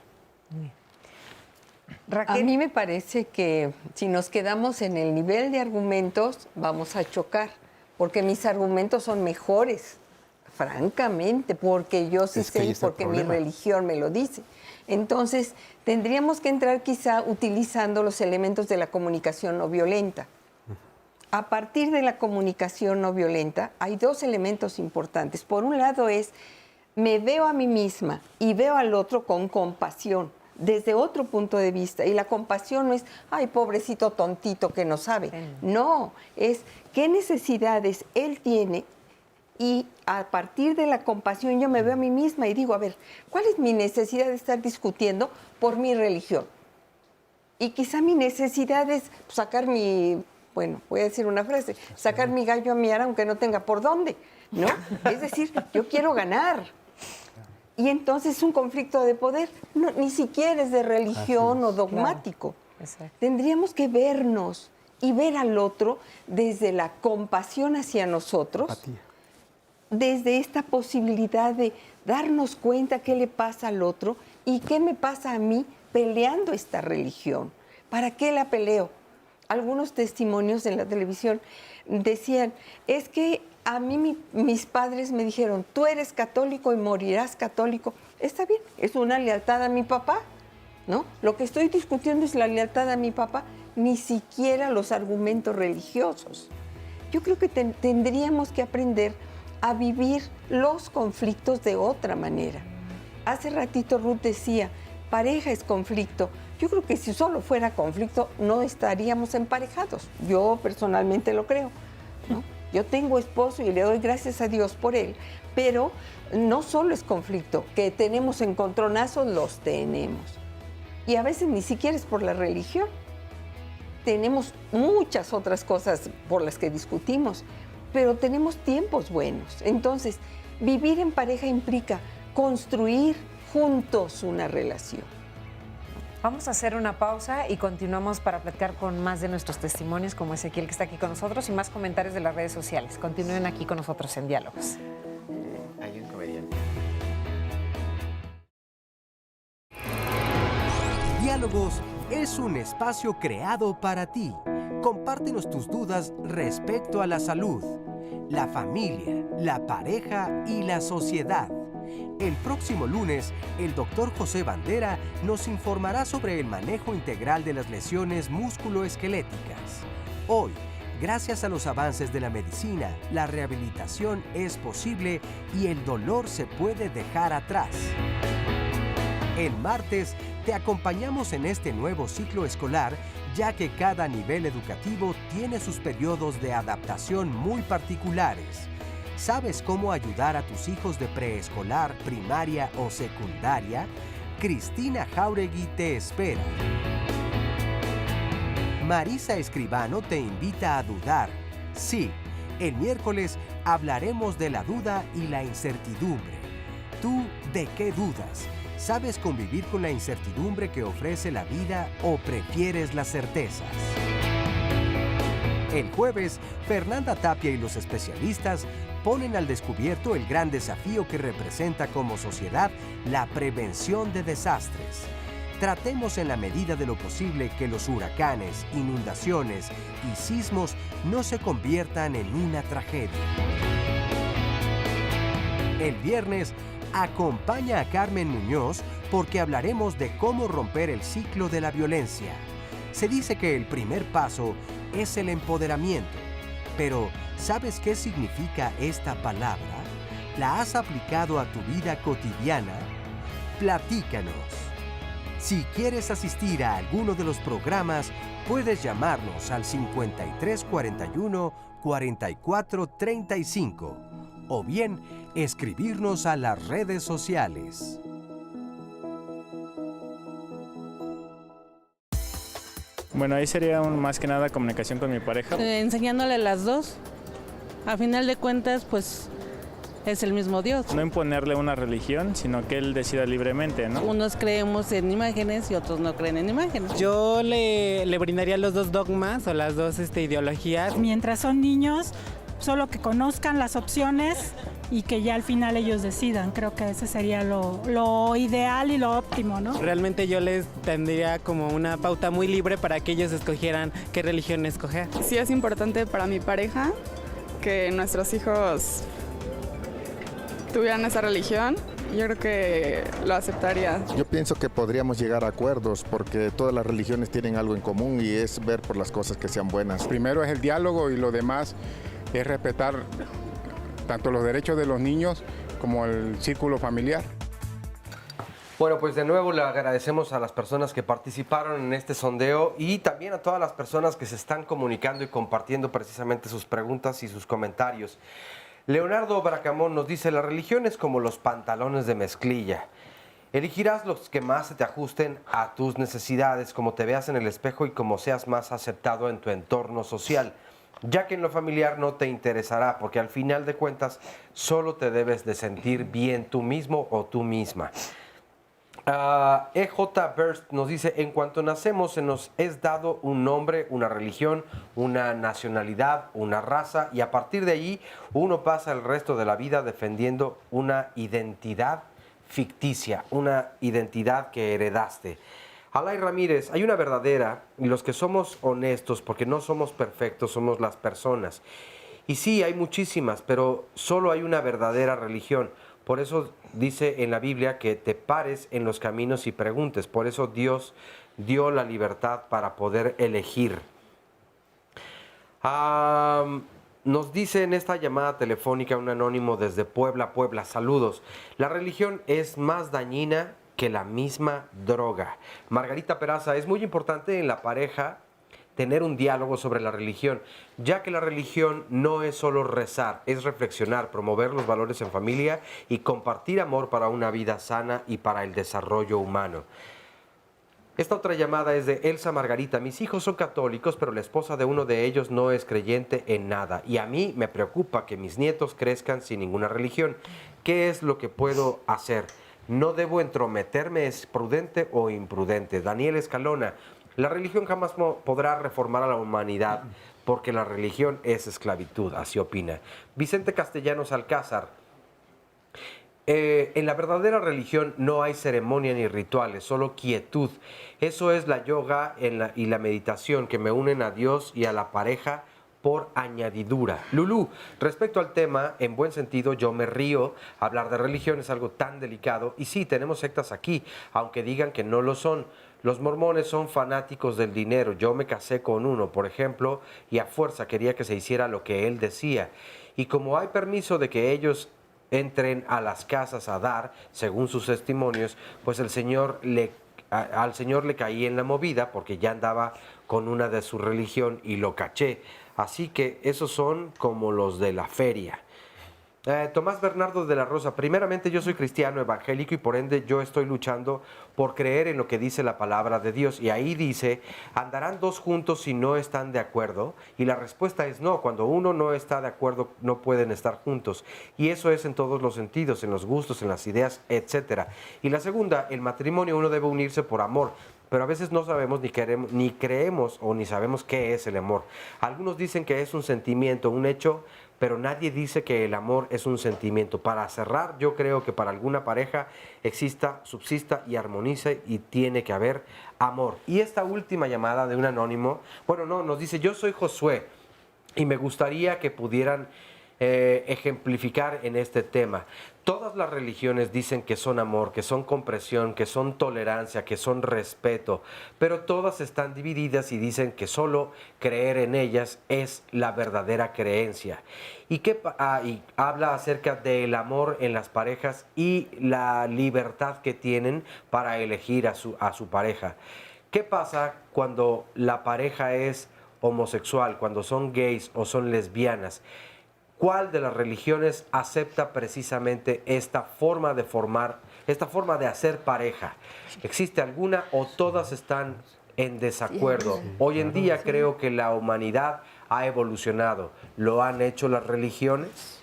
A mí me parece que si nos quedamos en el nivel de argumentos, vamos a chocar, porque mis argumentos son mejores, francamente, porque yo sí sé y porque mi religión me lo dice. Entonces, tendríamos que entrar quizá utilizando los elementos de la comunicación no violenta. A partir de la comunicación no violenta, hay dos elementos importantes. Por un lado es, me veo a mí misma y veo al otro con compasión, desde otro punto de vista. Y la compasión no es, ay, pobrecito tontito que no sabe. No, es qué necesidades él tiene y a partir de la compasión yo me veo a mí misma y digo, a ver, ¿cuál es mi necesidad de estar discutiendo por mi religión? Y quizá mi necesidad es sacar mi, bueno, voy a decir una frase, sacar mi gallo a miar aunque no tenga por dónde, ¿no? Es decir, yo quiero ganar. Y entonces es un conflicto de poder, no, ni siquiera es de religión o dogmático. Claro. Tendríamos que vernos y ver al otro desde la compasión hacia nosotros, desde esta posibilidad de darnos cuenta qué le pasa al otro y qué me pasa a mí peleando esta religión. ¿Para qué la peleo? Algunos testimonios en la televisión decían, es que a mí mis padres me dijeron, tú eres católico y morirás católico. Está bien, es una lealtad a mi papá, ¿no? Lo que estoy discutiendo es la lealtad a mi papá, ni siquiera los argumentos religiosos. Yo creo que tendríamos que aprender a vivir los conflictos de otra manera. Hace ratito Ruth decía, pareja es conflicto. Yo creo que si solo fuera conflicto no estaríamos emparejados. Yo personalmente lo creo, ¿no? Yo tengo esposo y le doy gracias a Dios por él, pero no solo es conflicto, que tenemos encontronazos, los tenemos. Y a veces ni siquiera es por la religión. Tenemos muchas otras cosas por las que discutimos, pero tenemos tiempos buenos. Entonces, vivir en pareja implica construir juntos una relación. Vamos a hacer una pausa y continuamos para platicar con más de nuestros testimonios, como Ezequiel que está aquí con nosotros, y más comentarios de las redes sociales. Continúen aquí con nosotros en Diálogos. Hay un comediante. Diálogos es un espacio creado para ti. Compártenos tus dudas respecto a la salud, la familia, la pareja y la sociedad. El próximo lunes, el Dr. José Bandera nos informará sobre el manejo integral de las lesiones musculoesqueléticas. Hoy, gracias a los avances de la medicina, la rehabilitación es posible y el dolor se puede dejar atrás. El martes, te acompañamos en este nuevo ciclo escolar, ya que cada nivel educativo tiene sus periodos de adaptación muy particulares. ¿Sabes cómo ayudar a tus hijos de preescolar, primaria o secundaria? Cristina Jauregui te espera. Marisa Escribano te invita a dudar. Sí, el miércoles hablaremos de la duda y la incertidumbre. ¿Tú de qué dudas? ¿Sabes convivir con la incertidumbre que ofrece la vida o prefieres las certezas? El jueves, Fernanda Tapia y los especialistas ponen al descubierto el gran desafío que representa como sociedad la prevención de desastres. Tratemos en la medida de lo posible que los huracanes, inundaciones y sismos no se conviertan en una tragedia. El viernes, acompaña a Carmen Muñoz porque hablaremos de cómo romper el ciclo de la violencia. Se dice que el primer paso es el empoderamiento, pero ¿sabes qué significa esta palabra? ¿La has aplicado a tu vida cotidiana? Platícanos. Si quieres asistir a alguno de los programas, puedes llamarnos al 5341 4435 o bien escribirnos a las redes sociales. Bueno, ahí sería más que nada comunicación con mi pareja. Enseñándole las dos. A final de cuentas, pues es el mismo Dios. No imponerle una religión, sino que él decida libremente, ¿no? Unos creemos en imágenes y otros no creen en imágenes. Yo le brindaría los dos dogmas o las dos ideologías. Mientras son niños, solo que conozcan las opciones y que ya al final ellos decidan. Creo que ese sería lo ideal y lo óptimo, ¿no? Realmente yo les tendría como una pauta muy libre para que ellos escogieran qué religión escoger. Sí es importante para mi pareja que nuestros hijos tuvieran esa religión. Yo creo que lo aceptaría. Yo pienso que podríamos llegar a acuerdos porque todas las religiones tienen algo en común y es ver por las cosas que sean buenas. Primero es el diálogo y lo demás es respetar tanto los derechos de los niños como el círculo familiar. Bueno, pues de nuevo le agradecemos a las personas que participaron en este sondeo y también a todas las personas que se están comunicando y compartiendo precisamente sus preguntas y sus comentarios. Leonardo Bracamón nos dice, la religión es como los pantalones de mezclilla. Elegirás los que más se te ajusten a tus necesidades, como te veas en el espejo y como seas más aceptado en tu entorno social, ya que en lo familiar no te interesará, porque al final de cuentas solo te debes de sentir bien tú mismo o tú misma. EJ Burst nos dice, en cuanto nacemos se nos es dado un nombre, una religión, una nacionalidad, una raza, y a partir de allí uno pasa el resto de la vida defendiendo una identidad ficticia, una identidad que heredaste. Alay Ramírez, hay una verdadera, y los que somos honestos, porque no somos perfectos, somos las personas. Y sí, hay muchísimas, pero solo hay una verdadera religión. Por eso dice en la Biblia que te pares en los caminos y preguntes. Por eso Dios dio la libertad para poder elegir. Nos dice en esta llamada telefónica un anónimo desde Puebla, saludos. La religión es más dañina que la misma droga. Margarita Peraza, es muy importante en la pareja tener un diálogo sobre la religión, ya que la religión no es solo rezar, es reflexionar, promover los valores en familia y compartir amor para una vida sana y para el desarrollo humano. Esta otra llamada es de Elsa Margarita. Mis hijos son católicos, pero la esposa de uno de ellos no es creyente en nada. Y a mí me preocupa que mis nietos crezcan sin ninguna religión. ¿Qué es lo que puedo hacer? No debo entrometerme, ¿es prudente o imprudente? Daniel Escalona, la religión jamás podrá reformar a la humanidad porque la religión es esclavitud, así opina. Vicente Castellanos Alcázar, en la verdadera religión no hay ceremonia ni rituales, solo quietud. Eso es la yoga y la meditación que me unen a Dios y a la pareja por añadidura. Lulú, respecto al tema, en buen sentido, yo me río. Hablar de religión es algo tan delicado. Y sí, tenemos sectas aquí, aunque digan que no lo son. Los mormones son fanáticos del dinero. Yo me casé con uno, por ejemplo, y a fuerza quería que se hiciera lo que él decía. Y como hay permiso de que ellos entren a las casas a dar, según sus testimonios, pues al Señor le caí en la movida porque ya andaba con una de su religión y lo caché. Así que esos son como los de la feria. Tomás Bernardo de la Rosa, primeramente yo soy cristiano evangélico y por ende yo estoy luchando por creer en lo que dice la palabra de Dios. Y ahí dice, ¿andarán dos juntos si no están de acuerdo? Y la respuesta es no, cuando uno no está de acuerdo no pueden estar juntos. Y eso es en todos los sentidos, en los gustos, en las ideas, etc. Y la segunda, el matrimonio uno debe unirse por amor. Pero a veces no sabemos ni creemos o ni sabemos qué es el amor. Algunos dicen que es un sentimiento, un hecho, pero nadie dice que el amor es un sentimiento. Para cerrar, yo creo que para alguna pareja exista, subsista y armonice y tiene que haber amor. Y esta última llamada de un anónimo, nos dice, yo soy Josué y me gustaría que pudieran ejemplificar en este tema. Todas las religiones dicen que son amor, que son comprensión, que son tolerancia, que son respeto, pero todas están divididas y dicen que solo creer en ellas es la verdadera creencia. Y habla acerca del amor en las parejas y la libertad que tienen para elegir a su pareja. ¿Qué pasa cuando la pareja es homosexual, cuando son gays o son lesbianas? ¿Cuál de las religiones acepta precisamente esta forma de hacer pareja? ¿Existe alguna o todas están en desacuerdo? Hoy en día creo que la humanidad ha evolucionado. ¿Lo han hecho las religiones?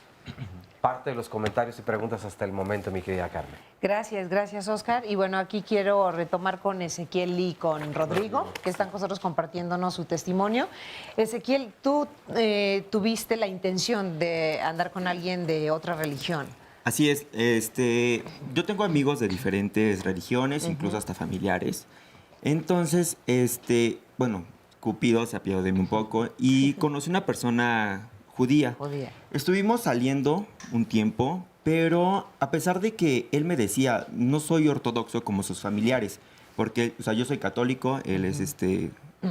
Parte de los comentarios y preguntas hasta el momento, mi querida Carmen. Gracias, Oscar. Y bueno, aquí quiero retomar con Ezequiel y con Rodrigo, que están con nosotros compartiéndonos su testimonio. Ezequiel, tú tuviste la intención de andar con alguien de otra religión. Así es. Yo tengo amigos de diferentes religiones, incluso hasta familiares. Entonces, Cupido se apiadó de mí un poco y conocí una persona judía. Estuvimos saliendo un tiempo, pero a pesar de que él me decía, no soy ortodoxo como sus familiares, porque, yo soy católico, él es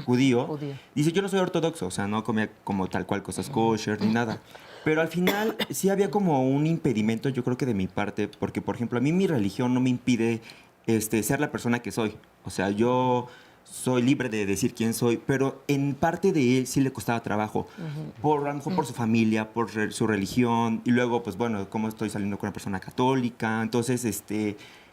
judío. Dice, yo no soy ortodoxo, no comía como tal cual cosas kosher ni nada. Pero al final sí había como un impedimento, yo creo que de mi parte, porque, por ejemplo, a mí mi religión no me impide ser la persona que soy. Yo soy libre de decir quién soy, pero en parte de él sí le costaba trabajo, a lo mejor por su familia, por su religión, y luego, cómo estoy saliendo con una persona católica. Entonces,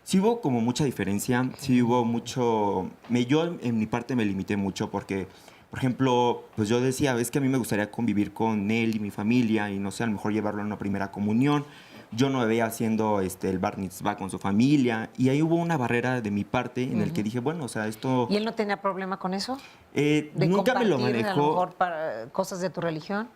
sí hubo como mucha diferencia, sí hubo mucho. Yo en mi parte me limité mucho porque, por ejemplo, yo decía, es que a mí me gustaría convivir con él y mi familia y no sé, a lo mejor llevarlo a una primera comunión. Yo no me veía haciendo el bar mitzvah con su familia y ahí hubo una barrera de mi parte en el que dije, esto... ¿Y él no tenía problema con eso? Nunca me lo manejó. ¿A lo mejor para cosas de tu religión?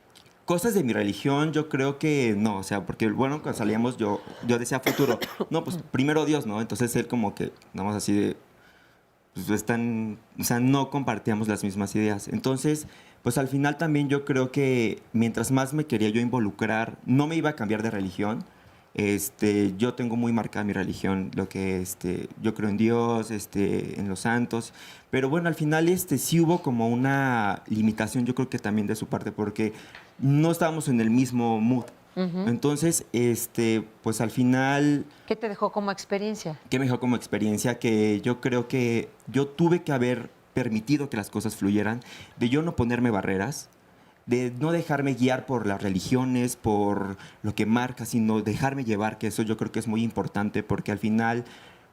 Cosas de mi religión, yo creo que no, porque cuando salíamos yo decía futuro, no, pues primero Dios, ¿no? Entonces él como que, nada más así de, pues o sea, no compartíamos las mismas ideas. Entonces, pues al final también yo creo que mientras más me quería yo involucrar, no me iba a cambiar de religión. Yo tengo muy marcada mi religión, lo que yo creo en Dios, en los santos, pero bueno, al final sí hubo como una limitación, yo creo que también de su parte, porque no estábamos en el mismo mood. Entonces, pues al final... ¿Qué te dejó como experiencia? ¿Qué me dejó como experiencia? Que yo creo que yo tuve que haber permitido que las cosas fluyeran, de yo no ponerme barreras, de no dejarme guiar por las religiones, por lo que marca, sino dejarme llevar, que eso yo creo que es muy importante, porque al final,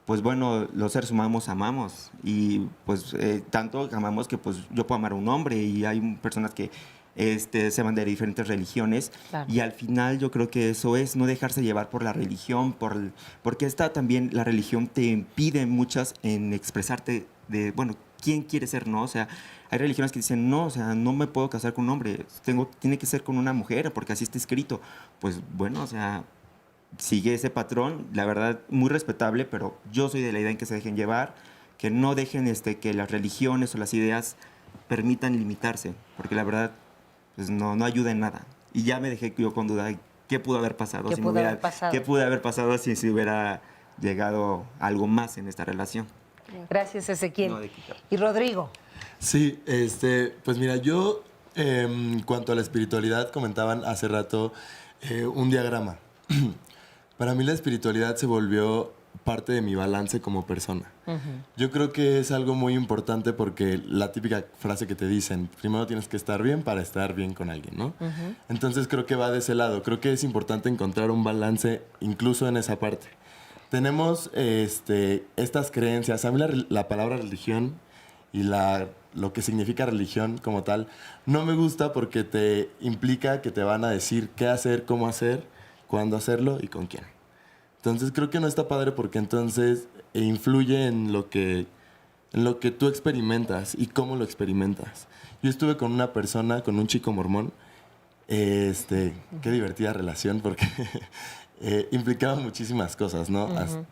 pues bueno, los seres humanos amamos, y pues tanto amamos que pues yo puedo amar a un hombre, y hay personas que se van de diferentes religiones, claro. Y al final yo creo que eso es no dejarse llevar por la religión, porque también la religión te impide muchas en expresarte de, bueno, quién quiere ser, ¿no? O sea, hay religiones que dicen, no, o sea, no me puedo casar con un hombre, tiene que ser con una mujer, porque así está escrito. Pues bueno, o sea, sigue ese patrón, la verdad, muy respetable, pero yo soy de la idea en que se dejen llevar, que no dejen que las religiones o las ideas permitan limitarse, porque la verdad, pues no ayuda en nada. Y ya me dejé yo con duda, ¿qué pudo haber pasado? ¿Qué pudo haber pasado? ¿Qué pudo haber pasado si se hubiera llegado algo más en esta relación? Gracias, Ezequiel. ¿Y Rodrigo? Sí, pues mira, yo en cuanto a la espiritualidad comentaban hace rato un diagrama. Para mí la espiritualidad se volvió parte de mi balance como persona. Yo creo que es algo muy importante porque la típica frase que te dicen, primero tienes que estar bien para estar bien con alguien, ¿no? Entonces creo que va de ese lado. Creo que es importante encontrar un balance incluso en esa parte. Tenemos estas creencias. A mí la palabra religión y lo que significa religión como tal no me gusta porque te implica que te van a decir qué hacer, cómo hacer, cuándo hacerlo y con quién. Entonces creo que no está padre porque entonces influye en lo que tú experimentas y cómo lo experimentas. Yo estuve con una persona, con un chico mormón. Qué divertida relación porque implicaba muchísimas cosas, ¿no?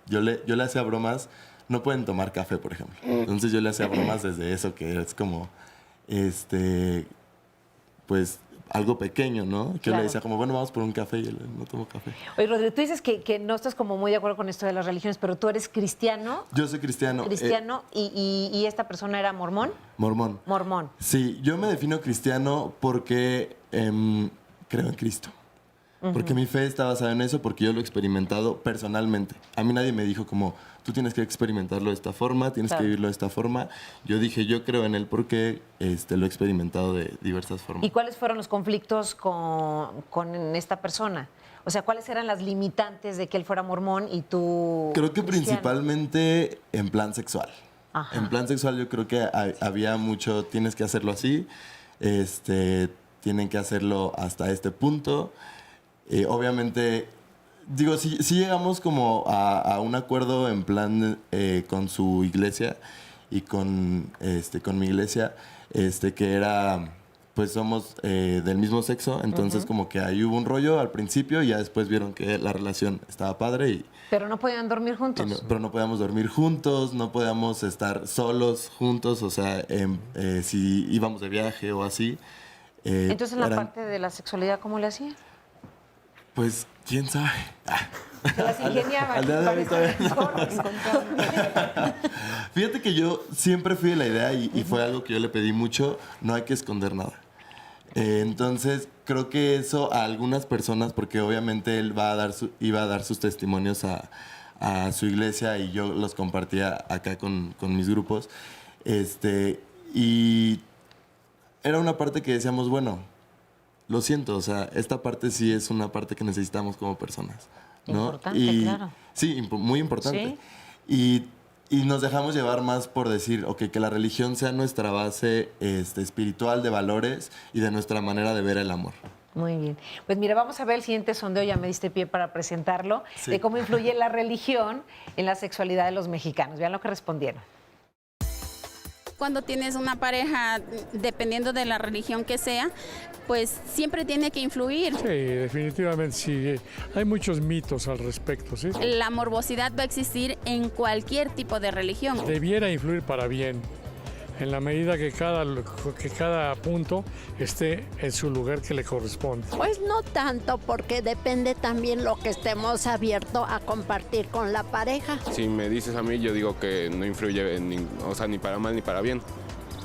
Yo le hacía bromas, no pueden tomar café, por ejemplo. Entonces yo le hacía bromas desde eso, que es como, pues, algo pequeño, ¿no? Que yo le decía como, bueno, vamos por un café, y yo no tomo café. Oye, Rodrigo, tú dices que no estás como muy de acuerdo con esto de las religiones, pero tú eres cristiano. Yo soy cristiano. Cristiano, y esta persona era mormón. Mormón. Mormón. Sí, yo me defino cristiano porque creo en Cristo. Porque mi fe está basada en eso, porque yo lo he experimentado personalmente. A mí nadie me dijo como, tú tienes que experimentarlo de esta forma, tienes que vivirlo de esta forma. Yo dije, yo creo en él porque lo he experimentado de diversas formas. ¿Y cuáles fueron los conflictos con esta persona? O sea, ¿cuáles eran las limitantes de que él fuera mormón y tú Creo que cristiano? Principalmente en plan sexual. Ajá. En plan sexual yo creo que había mucho, tienes que hacerlo así, tienen que hacerlo hasta este punto. Obviamente, digo, si llegamos como a un acuerdo en plan con su iglesia y con mi iglesia, que era, pues somos del mismo sexo, entonces como que ahí hubo un rollo al principio y ya después vieron que la relación estaba padre y... Pero no podían dormir juntos. Pero no podíamos dormir juntos, no podíamos estar solos juntos, o sea, si íbamos de viaje o así. Entonces, en la parte de la sexualidad, ¿cómo le hacía? Pues, quién sabe. Se las ingeniaban. Al día de hoy todavía no. Fíjate que yo siempre fui de la idea y fue algo que yo le pedí mucho, no hay que esconder nada. Entonces, creo que eso a algunas personas, porque obviamente él iba a dar sus testimonios a su iglesia y yo los compartía acá con mis grupos, y era una parte que decíamos, bueno, lo siento, o sea, esta parte sí es una parte que necesitamos como personas, ¿no? Importante, claro. Sí, muy importante. ¿Sí? Y nos dejamos llevar más por decir, ok, que la religión sea nuestra base espiritual de valores y de nuestra manera de ver el amor. Muy bien. Pues mira, vamos a ver el siguiente sondeo, ya me diste pie para presentarlo, de cómo influye la religión en la sexualidad de los mexicanos. Vean lo que respondieron. cuando tienes una pareja, dependiendo de la religión que sea, pues siempre tiene que influir. Sí, definitivamente sí. Hay muchos mitos al respecto, ¿sí? La morbosidad va a existir en cualquier tipo de religión. Debiera influir para bien, en la medida que cada punto esté en su lugar que le corresponde. Pues no tanto, porque depende también lo que estemos abiertos a compartir con la pareja. Si me dices a mí, yo digo que no influye, ni para mal ni para bien.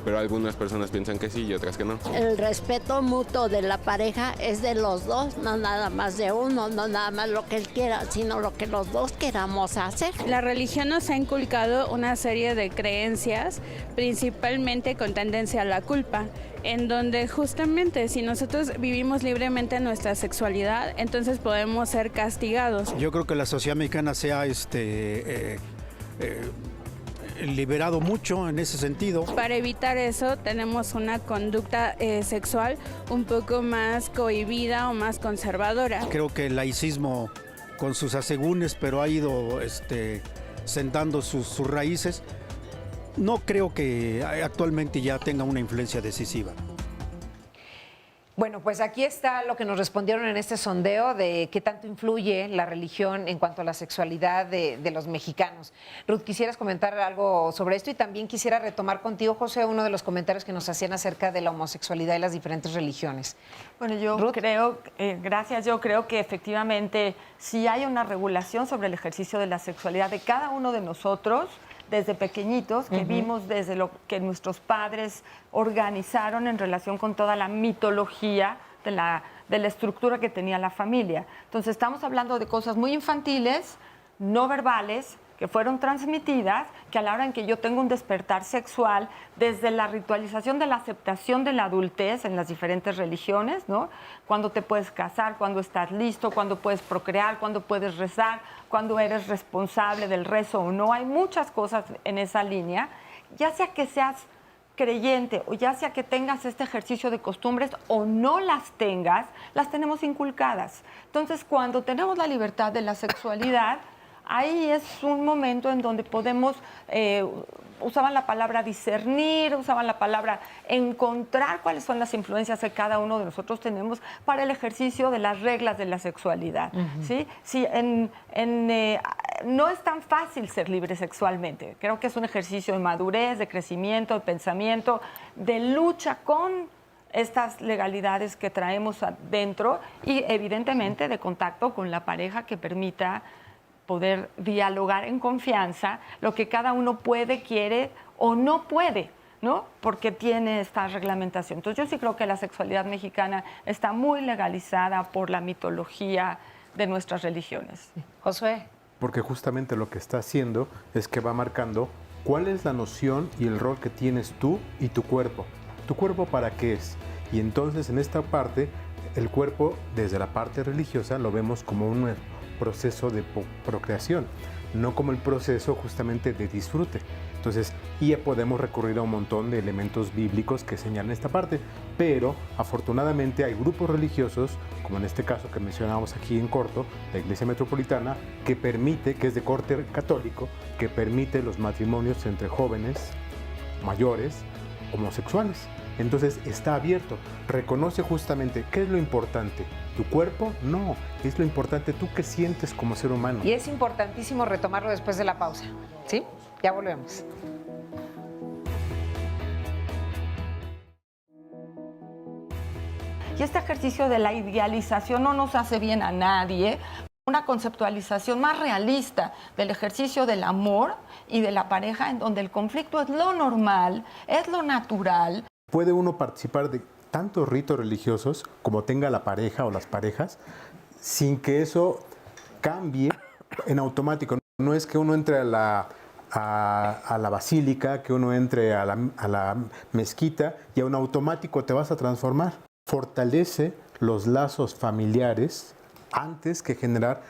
Pero algunas personas piensan que sí y otras que no. El respeto mutuo de la pareja es de los dos, no nada más de uno, no nada más lo que él quiera, sino lo que los dos queramos hacer. La religión nos ha inculcado una serie de creencias, principalmente con tendencia a la culpa, en donde justamente si nosotros vivimos libremente nuestra sexualidad, entonces podemos ser castigados. Yo creo que la sociedad mexicana se ha liberado mucho en ese sentido. Para evitar eso tenemos una conducta sexual un poco más cohibida o más conservadora. Creo que el laicismo con sus asegúnes, pero ha ido sentando sus raíces. No creo que actualmente ya tenga una influencia decisiva. Bueno, pues aquí está lo que nos respondieron en este sondeo de qué tanto influye la religión en cuanto a la sexualidad de los mexicanos. Ruth, ¿quisieras comentar algo sobre esto? Y también quisiera retomar contigo, José, uno de los comentarios que nos hacían acerca de la homosexualidad y las diferentes religiones. Bueno, yo creo, gracias, yo creo que efectivamente si hay una regulación sobre el ejercicio de la sexualidad de cada uno de nosotros, desde pequeñitos, que vimos desde lo que nuestros padres organizaron en relación con toda la mitología de la estructura que tenía la familia. Entonces estamos hablando de cosas muy infantiles, no verbales, que fueron transmitidas, que a la hora en que yo tengo un despertar sexual, desde la ritualización de la aceptación de la adultez en las diferentes religiones, ¿no? Cuando te puedes casar, cuando estás listo, cuando puedes procrear, cuando puedes rezar, cuando eres responsable del rezo o no. Hay muchas cosas en esa línea, ya sea que seas creyente o ya sea que tengas este ejercicio de costumbres o no las tengas, las tenemos inculcadas. Entonces, cuando tenemos la libertad de la sexualidad, ahí es un momento en donde podemos, usaban la palabra discernir, usaban la palabra encontrar cuáles son las influencias que cada uno de nosotros tenemos para el ejercicio de las reglas de la sexualidad. ¿Sí? Sí, no es tan fácil ser libre sexualmente. Creo que es un ejercicio de madurez, de crecimiento, de pensamiento, de lucha con estas legalidades que traemos adentro y evidentemente de contacto con la pareja que permita poder dialogar en confianza lo que cada uno puede, quiere o no puede, ¿no? Porque tiene esta reglamentación. Entonces yo sí creo que la sexualidad mexicana está muy legalizada por la mitología de nuestras religiones. Josué. Porque justamente lo que está haciendo es que va marcando cuál es la noción y el rol que tienes tú y tu cuerpo. ¿Tu cuerpo para qué es? Y entonces en esta parte, el cuerpo desde la parte religiosa lo vemos como un proceso de procreación, no como el proceso justamente de disfrute. Entonces, ya podemos recurrir a un montón de elementos bíblicos que señalan esta parte, pero afortunadamente hay grupos religiosos, como en este caso que mencionamos aquí en corto, la Iglesia Metropolitana, que permite, que es de corte católico, que permite los matrimonios entre jóvenes, mayores, homosexuales. Entonces está abierto, reconoce justamente qué es lo importante. ¿Tu cuerpo? No, es lo importante tú qué sientes como ser humano. Y es importantísimo retomarlo después de la pausa, ¿sí? Ya volvemos. Y este ejercicio de la idealización no nos hace bien a nadie. Una conceptualización más realista del ejercicio del amor y de la pareja, en donde el conflicto es lo normal, es lo natural. Puede uno participar de tantos ritos religiosos como tenga la pareja o las parejas, sin que eso cambie en automático. No es que uno entre a la basílica, que uno entre a la mezquita y a un automático te vas a transformar. Fortalece los lazos familiares antes que generar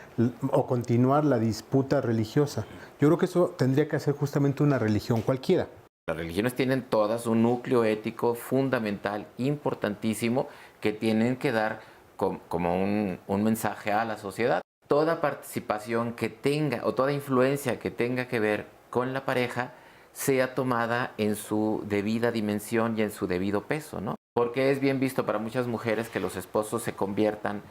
o continuar la disputa religiosa. Yo creo que eso tendría que ser justamente una religión cualquiera. Las religiones tienen todas un núcleo ético fundamental, importantísimo, que tienen que dar como un mensaje a la sociedad. Toda participación que tenga o toda influencia que tenga que ver con la pareja sea tomada en su debida dimensión y en su debido peso, ¿no? Porque es bien visto para muchas mujeres que los esposos se conviertan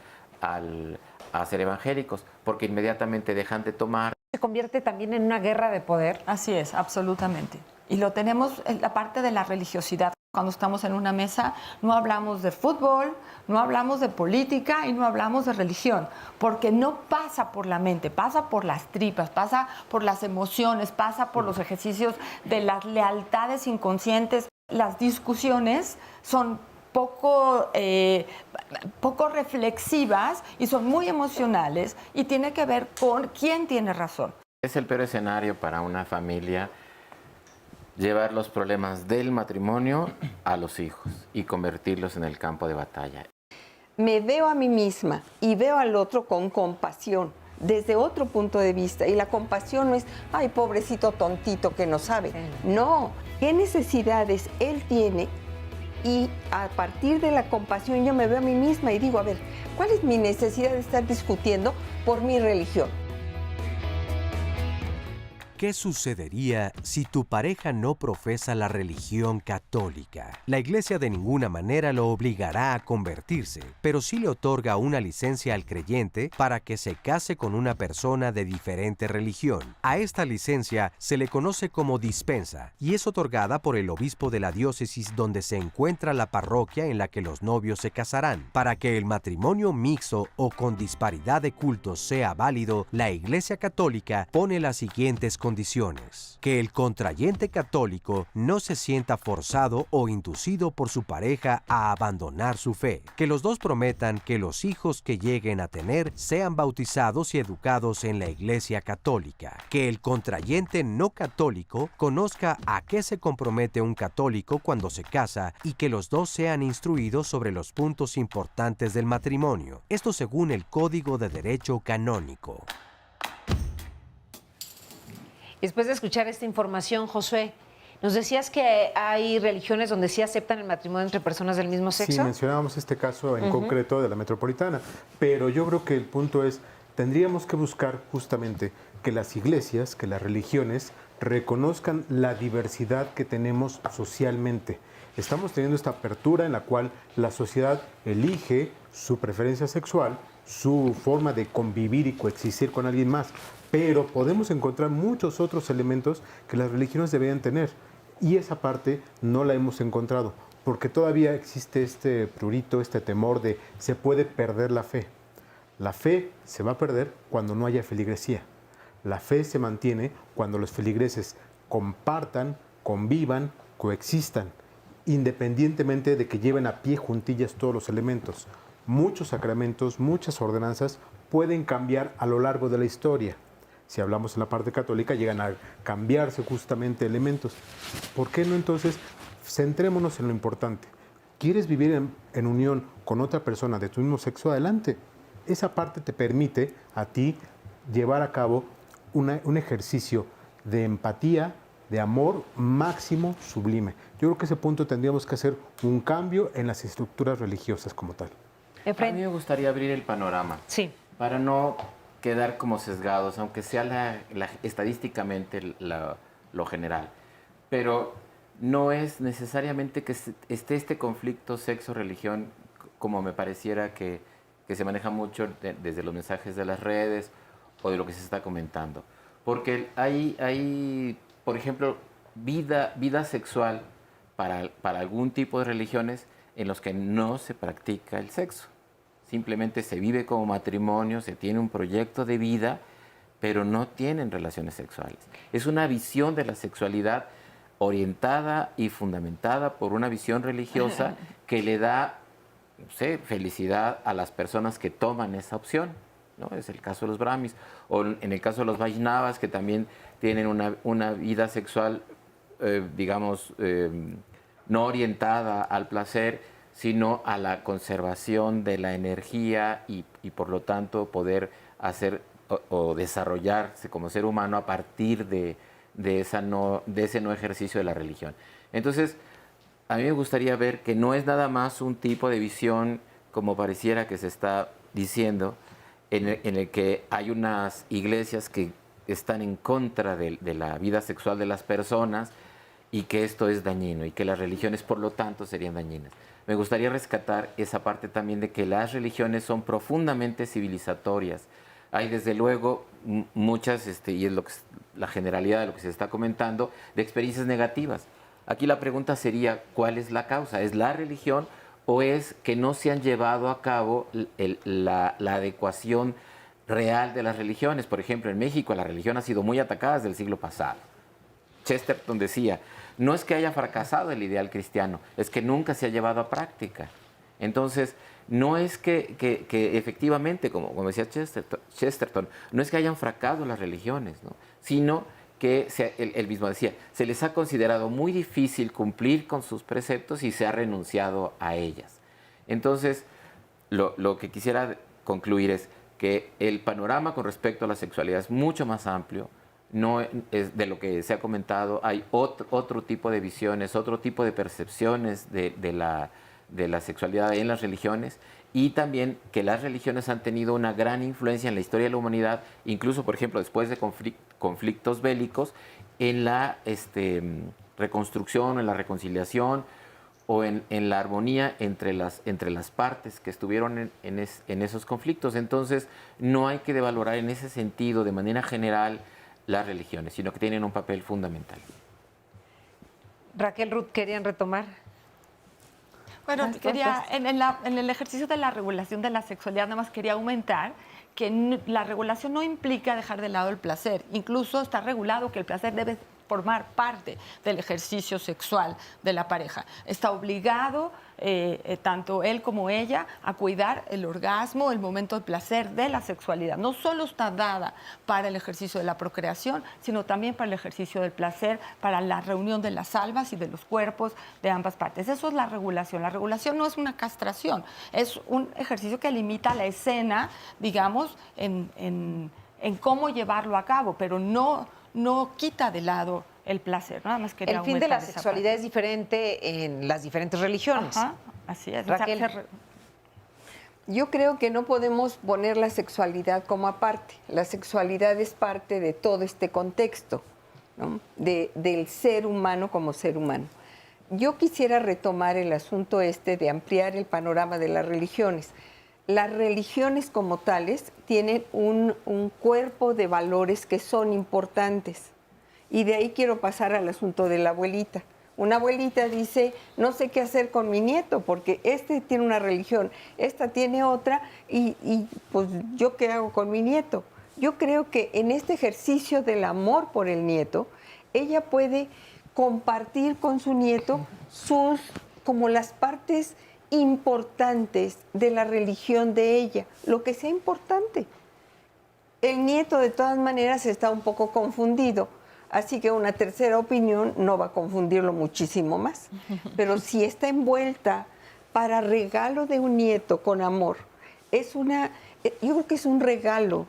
a ser evangélicos, porque inmediatamente dejan de tomar. ¿Se convierte también en una guerra de poder? Así es, absolutamente. Y lo tenemos en la parte de la religiosidad. Cuando estamos en una mesa no hablamos de fútbol, no hablamos de política y no hablamos de religión, porque no pasa por la mente, pasa por las tripas, pasa por las emociones, pasa por los ejercicios de las lealtades inconscientes. Las discusiones son poco reflexivas y son muy emocionales y tiene que ver con quién tiene razón. Es el peor escenario para una familia llevar los problemas del matrimonio a los hijos y convertirlos en el campo de batalla. Me veo a mí misma y veo al otro con compasión, desde otro punto de vista. Y la compasión no es, ay, pobrecito tontito que no sabe. No, ¿qué necesidades él tiene? Y a partir de la compasión yo me veo a mí misma y digo, a ver, ¿cuál es mi necesidad de estar discutiendo por mi religión? ¿Qué sucedería si tu pareja no profesa la religión católica? La Iglesia de ninguna manera lo obligará a convertirse, pero sí le otorga una licencia al creyente para que se case con una persona de diferente religión. A esta licencia se le conoce como dispensa y es otorgada por el obispo de la diócesis donde se encuentra la parroquia en la que los novios se casarán. Para que el matrimonio mixto o con disparidad de cultos sea válido, la Iglesia Católica pone las siguientes condiciones. Que el contrayente católico no se sienta forzado o inducido por su pareja a abandonar su fe. Que los dos prometan que los hijos que lleguen a tener sean bautizados y educados en la Iglesia Católica. Que el contrayente no católico conozca a qué se compromete un católico cuando se casa y que los dos sean instruidos sobre los puntos importantes del matrimonio. Esto según el Código de Derecho Canónico. Después de escuchar esta información, Josué, nos decías que hay religiones donde sí aceptan el matrimonio entre personas del mismo sexo. Sí, mencionábamos este caso en concreto de la metropolitana, pero yo creo que el punto es, tendríamos que buscar justamente que las iglesias, que las religiones reconozcan la diversidad que tenemos socialmente. Estamos teniendo esta apertura en la cual la sociedad elige su preferencia sexual, su forma de convivir y coexistir con alguien más, pero podemos encontrar muchos otros elementos que las religiones deberían tener y esa parte no la hemos encontrado porque todavía existe este prurito, este temor de se puede perder la fe. La fe se va a perder cuando no haya feligresía. La fe se mantiene cuando los feligreses compartan, convivan, coexistan, independientemente de que lleven a pie juntillas todos los elementos. Muchos sacramentos, muchas ordenanzas pueden cambiar a lo largo de la historia. Si hablamos en la parte católica, llegan a cambiarse justamente elementos. ¿Por qué no entonces centrémonos en lo importante? ¿Quieres vivir en unión con otra persona de tu mismo sexo? Adelante. Esa parte te permite a ti llevar a cabo un ejercicio de empatía, de amor máximo, sublime. Yo creo que ese punto tendríamos que hacer un cambio en las estructuras religiosas como tal. A mí me gustaría abrir el panorama. Sí. Para no quedar como sesgados, aunque sea estadísticamente lo general. Pero no es necesariamente que esté este conflicto sexo-religión como me pareciera que se maneja mucho desde los mensajes de las redes o de lo que se está comentando. Porque hay por ejemplo, vida sexual para algún tipo de religiones en los que no se practica el sexo. Simplemente se vive como matrimonio, se tiene un proyecto de vida, pero no tienen relaciones sexuales. Es una visión de la sexualidad orientada y fundamentada por una visión religiosa que le da, no sé, felicidad a las personas que toman esa opción, ¿no? Es el caso de los brahmis, o en el caso de los vaishnavas, que también tienen una vida sexual, no orientada al placer, sino a la conservación de la energía y por lo tanto poder hacer o desarrollarse como ser humano a partir de ese no ejercicio de la religión. Entonces, a mí me gustaría ver que no es nada más un tipo de visión como pareciera que se está diciendo, en el que hay unas iglesias que están en contra de la vida sexual de las personas y que esto es dañino y que las religiones, por lo tanto, serían dañinas. Me gustaría rescatar esa parte también de que las religiones son profundamente civilizatorias. Hay desde luego muchas, y es la generalidad de lo que se está comentando, de experiencias negativas. Aquí la pregunta sería, ¿cuál es la causa? ¿Es la religión o es que no se han llevado a cabo la adecuación real de las religiones? Por ejemplo, en México la religión ha sido muy atacada desde el siglo pasado. Chesterton decía, no es que haya fracasado el ideal cristiano, es que nunca se ha llevado a práctica. Entonces, no es que efectivamente, como decía Chesterton, no es que hayan fracasado las religiones, ¿no? Sino que él mismo decía, se les ha considerado muy difícil cumplir con sus preceptos y se ha renunciado a ellas. Entonces, lo que quisiera concluir es que el panorama con respecto a la sexualidad es mucho más amplio. No es de lo que se ha comentado, hay otro tipo de visiones, otro tipo de percepciones de la sexualidad en las religiones, y también que las religiones han tenido una gran influencia en la historia de la humanidad, incluso, por ejemplo, después de conflictos bélicos, en la reconstrucción, en la reconciliación o en la armonía entre las partes que estuvieron en esos conflictos. Entonces, no hay que devalorar en ese sentido, de manera general, las religiones, sino que tienen un papel fundamental. Raquel, Ruth, ¿querían retomar? Bueno, en el ejercicio de la regulación de la sexualidad, nada más quería aumentar que la regulación no implica dejar de lado el placer. Incluso está regulado que el placer debe formar parte del ejercicio sexual de la pareja. Está obligado tanto él como ella a cuidar el orgasmo, el momento de placer de la sexualidad. No solo está dada para el ejercicio de la procreación, sino también para el ejercicio del placer, para la reunión de las almas y de los cuerpos de ambas partes. Eso es la regulación. La regulación no es una castración, es un ejercicio que limita la escena, digamos, en cómo llevarlo a cabo, pero no quita de lado el placer. Nada más quería el fin de la sexualidad es diferente en las diferentes religiones. Ajá, así es. Raquel. Yo creo que no podemos poner la sexualidad como aparte. La sexualidad es parte de todo este contexto, ¿no? Del ser humano como ser humano. Yo quisiera retomar el asunto de ampliar el panorama de las religiones. Las religiones como tales tienen un cuerpo de valores que son importantes. Y de ahí quiero pasar al asunto de la abuelita. Una abuelita dice, no sé qué hacer con mi nieto, porque este tiene una religión, esta tiene otra, y pues ¿yo qué hago con mi nieto? Yo creo que en este ejercicio del amor por el nieto, ella puede compartir con su nieto como las partes importantes de la religión de ella, lo que sea importante. El nieto de todas maneras está un poco confundido, así que una tercera opinión no va a confundirlo muchísimo más. Pero si está envuelta para regalo de un nieto con amor, yo creo que es un regalo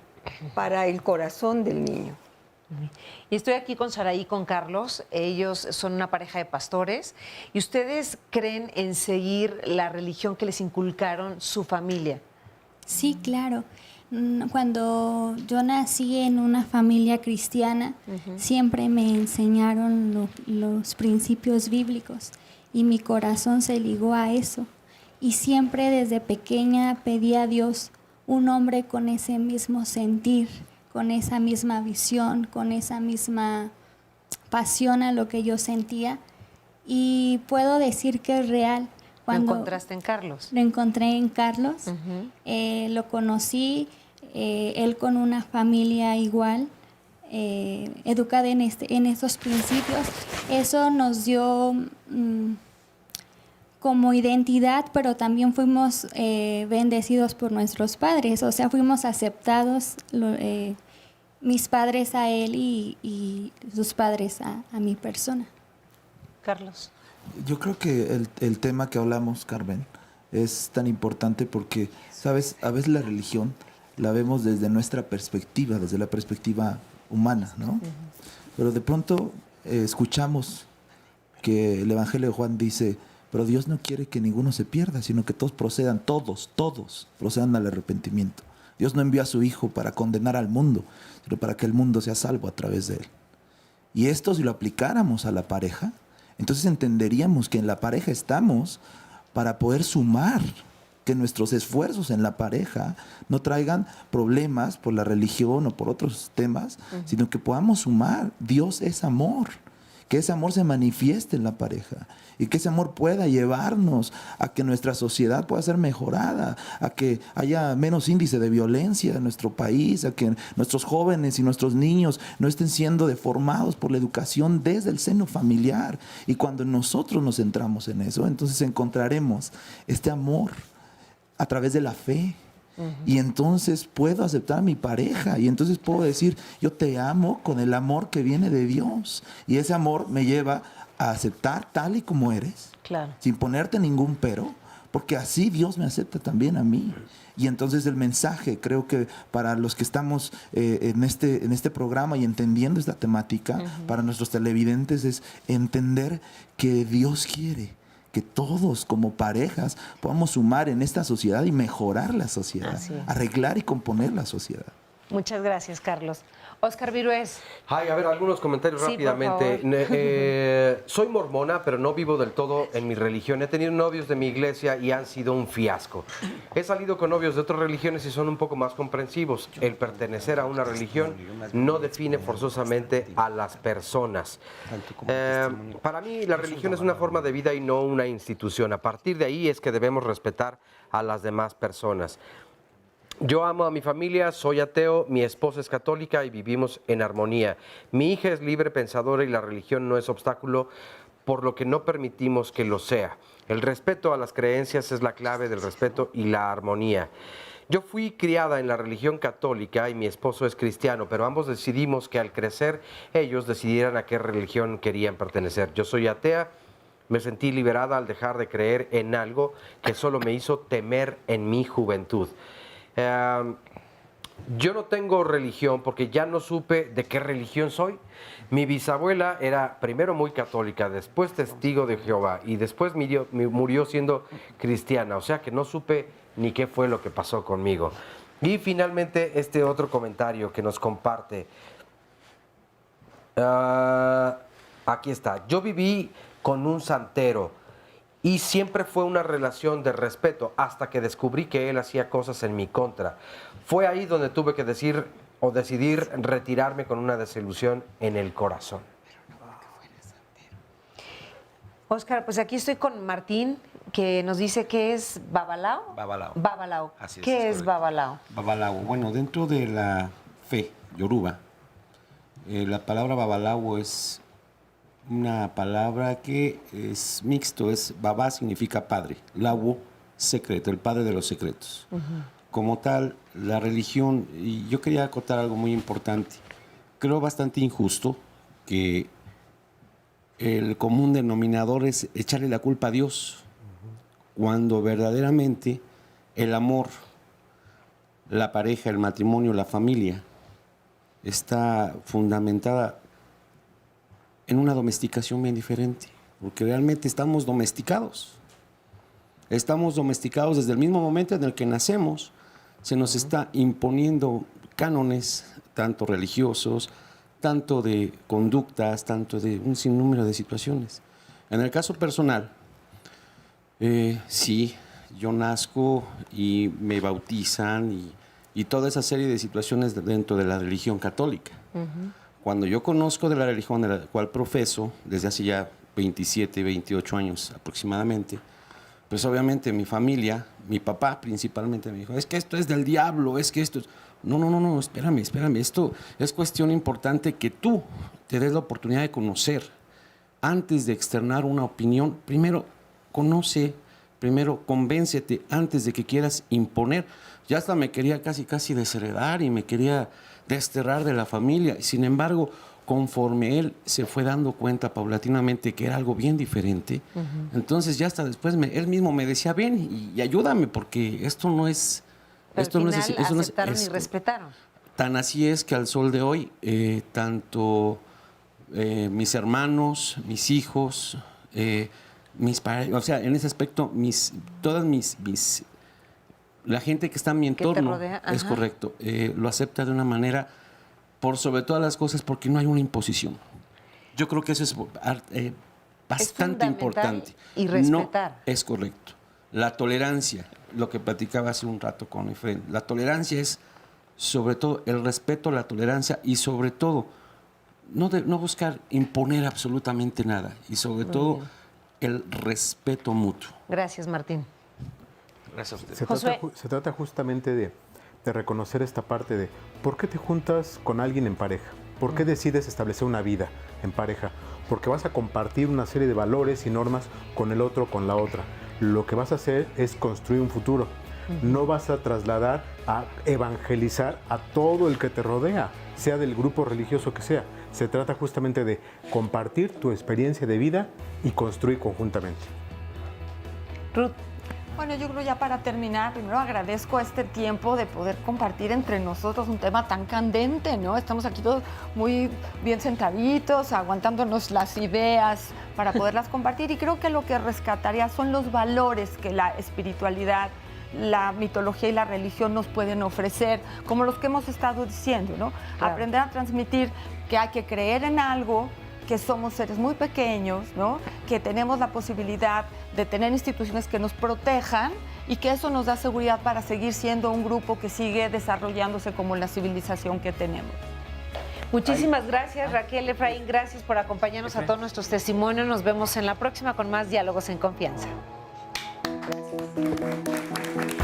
para el corazón del niño. Y estoy aquí con Saraí y con Carlos. Ellos son una pareja de pastores. ¿Y ustedes creen en seguir la religión que les inculcaron su familia? Sí, claro. Cuando yo nací en una familia cristiana, siempre me enseñaron los principios bíblicos y mi corazón se ligó a eso. Y siempre desde pequeña pedí a Dios un hombre con ese mismo sentir, con esa misma visión, con esa misma pasión a lo que yo sentía. Y puedo decir que es real. Cuando ¿Lo encontraste en Carlos? Lo encontré en Carlos. Lo conocí, él con una familia igual, educada en estos principios. Eso nos dio como identidad, pero también fuimos bendecidos por nuestros padres. O sea, fuimos aceptados, mis padres a él y sus padres a mi persona. Carlos. Yo creo que el tema que hablamos, Carmen, es tan importante porque, ¿sabes? A veces la religión la vemos desde nuestra perspectiva, desde la perspectiva humana, ¿no? Pero de pronto escuchamos que el Evangelio de Juan dice, pero Dios no quiere que ninguno se pierda, sino que todos procedan al arrepentimiento. Dios no envió a su Hijo para condenar al mundo, sino para que el mundo sea salvo a través de él. Y esto, si lo aplicáramos a la pareja, entonces entenderíamos que en la pareja estamos para poder sumar, que nuestros esfuerzos en la pareja no traigan problemas por la religión o por otros temas, sino que podamos sumar. Dios es amor. Que ese amor se manifieste en la pareja y que ese amor pueda llevarnos a que nuestra sociedad pueda ser mejorada, a que haya menos índice de violencia en nuestro país, a que nuestros jóvenes y nuestros niños no estén siendo deformados por la educación desde el seno familiar. Y cuando nosotros nos centramos en eso, entonces encontraremos este amor a través de la fe. Y entonces puedo aceptar a mi pareja y entonces puedo decir, yo te amo con el amor que viene de Dios. Y ese amor me lleva a aceptar tal y como eres, sin ponerte ningún pero, porque así Dios me acepta también a mí. Y entonces el mensaje, creo que para los que estamos en este programa y entendiendo esta temática, para nuestros televidentes, es entender que Dios quiere que todos como parejas podamos sumar en esta sociedad y mejorar la sociedad, arreglar y componer la sociedad. Muchas gracias, Carlos. Oscar Virués. Ay, a ver, algunos comentarios Sí, rápidamente. Soy mormona, pero no vivo del todo en mi religión. He tenido novios de mi iglesia y han sido un fiasco. He salido con novios de otras religiones y son un poco más comprensivos. El pertenecer a una religión no define forzosamente a las personas. Para mí, la religión es una forma de vida y no una institución. A partir de ahí es que debemos respetar a las demás personas. Yo amo a mi familia, soy ateo, mi esposa es católica y vivimos en armonía. Mi hija es libre pensadora y la religión no es obstáculo, por lo que no permitimos que lo sea. El respeto a las creencias es la clave del respeto y la armonía. Yo fui criada en la religión católica y mi esposo es cristiano, pero ambos decidimos que al crecer ellos decidieran a qué religión querían pertenecer. Yo soy atea. Me sentí liberada al dejar de creer en algo que solo me hizo temer en mi juventud. Yo no tengo religión porque ya no supe de qué religión soy. Mi bisabuela era primero muy católica, después testigo de Jehová y después murió siendo cristiana, o sea que no supe ni qué fue lo que pasó conmigo. Y finalmente este otro comentario que nos comparte. Aquí está. Yo viví con un santero y siempre fue una relación de respeto hasta que descubrí que él hacía cosas en mi contra. Fue ahí donde tuve que decidir retirarme con una desilusión en el corazón. Oscar, pues aquí estoy con Martín, que nos dice que es Babalao. Babalao. Así es, ¿Qué es Babalao? Babalao. Bueno, dentro de la fe yoruba, la palabra Babalao es una palabra que es mixto, Baba significa padre, Lawo, secreto, el padre de los secretos. Como tal, la religión, y yo quería acotar algo muy importante, creo bastante injusto que el común denominador es echarle la culpa a Dios, cuando verdaderamente el amor, la pareja, el matrimonio, la familia, está fundamentada en una domesticación bien diferente, porque realmente estamos domesticados. Estamos domesticados desde el mismo momento en el que nacemos, se nos está imponiendo cánones, tanto religiosos, tanto de conductas, tanto de un sinnúmero de situaciones. En el caso personal, sí, yo nazco y me bautizan y toda esa serie de situaciones dentro de la religión católica. Cuando yo conozco de la religión de la cual profeso, desde hace ya 27, 28 años aproximadamente, pues obviamente mi familia, mi papá principalmente me dijo, es que esto es del diablo, es que esto es... No, espérame, esto es cuestión importante que tú te des la oportunidad de conocer. Antes de externar una opinión, primero conoce, primero convéncete antes de que quieras imponer. Ya hasta me quería casi desheredar y me quería desterrar de la familia. Sin embargo, conforme él se fue dando cuenta paulatinamente que era algo bien diferente, entonces ya hasta después él mismo me decía, ven y ayúdame, porque esto no es... Pero esto al no final es, aceptaron y respetaron. Tan así es que al sol de hoy, tanto mis hermanos, mis hijos, mis padres, o sea, en ese aspecto, todas mis la gente que está en mi entorno, rodea, es ajá. correcto, lo acepta de una manera, por sobre todas las cosas, porque no hay una imposición. Yo creo que eso es bastante importante. Y respetar. No, es correcto. La tolerancia, lo que platicaba hace un rato con Efraín, la tolerancia es sobre todo el respeto, la tolerancia y sobre todo no buscar imponer absolutamente nada y sobre todo el respeto mutuo. Gracias, Martín. Gracias a usted. Se trata justamente de reconocer esta parte de ¿por qué te juntas con alguien en pareja? ¿Por qué decides establecer una vida en pareja? Porque vas a compartir una serie de valores y normas con el otro, con la otra. Lo que vas a hacer es construir un futuro. No vas a trasladar a evangelizar a todo el que te rodea, sea del grupo religioso que sea. Se trata justamente de compartir tu experiencia de vida y construir conjuntamente. Ruth. Bueno, yo creo ya para terminar, primero agradezco este tiempo de poder compartir entre nosotros un tema tan candente, ¿no? Estamos aquí todos muy bien sentaditos, aguantándonos las ideas para poderlas compartir y creo que lo que rescataría son los valores que la espiritualidad, la mitología y la religión nos pueden ofrecer, como los que hemos estado diciendo, ¿no? Claro. Aprender a transmitir que hay que creer en algo, que somos seres muy pequeños, ¿no? Que tenemos la posibilidad de tener instituciones que nos protejan y que eso nos da seguridad para seguir siendo un grupo que sigue desarrollándose como la civilización que tenemos. Muchísimas gracias, Raquel, Efraín, gracias por acompañarnos a todos nuestros testimonios. Nos vemos en la próxima con más Diálogos en Confianza. Gracias.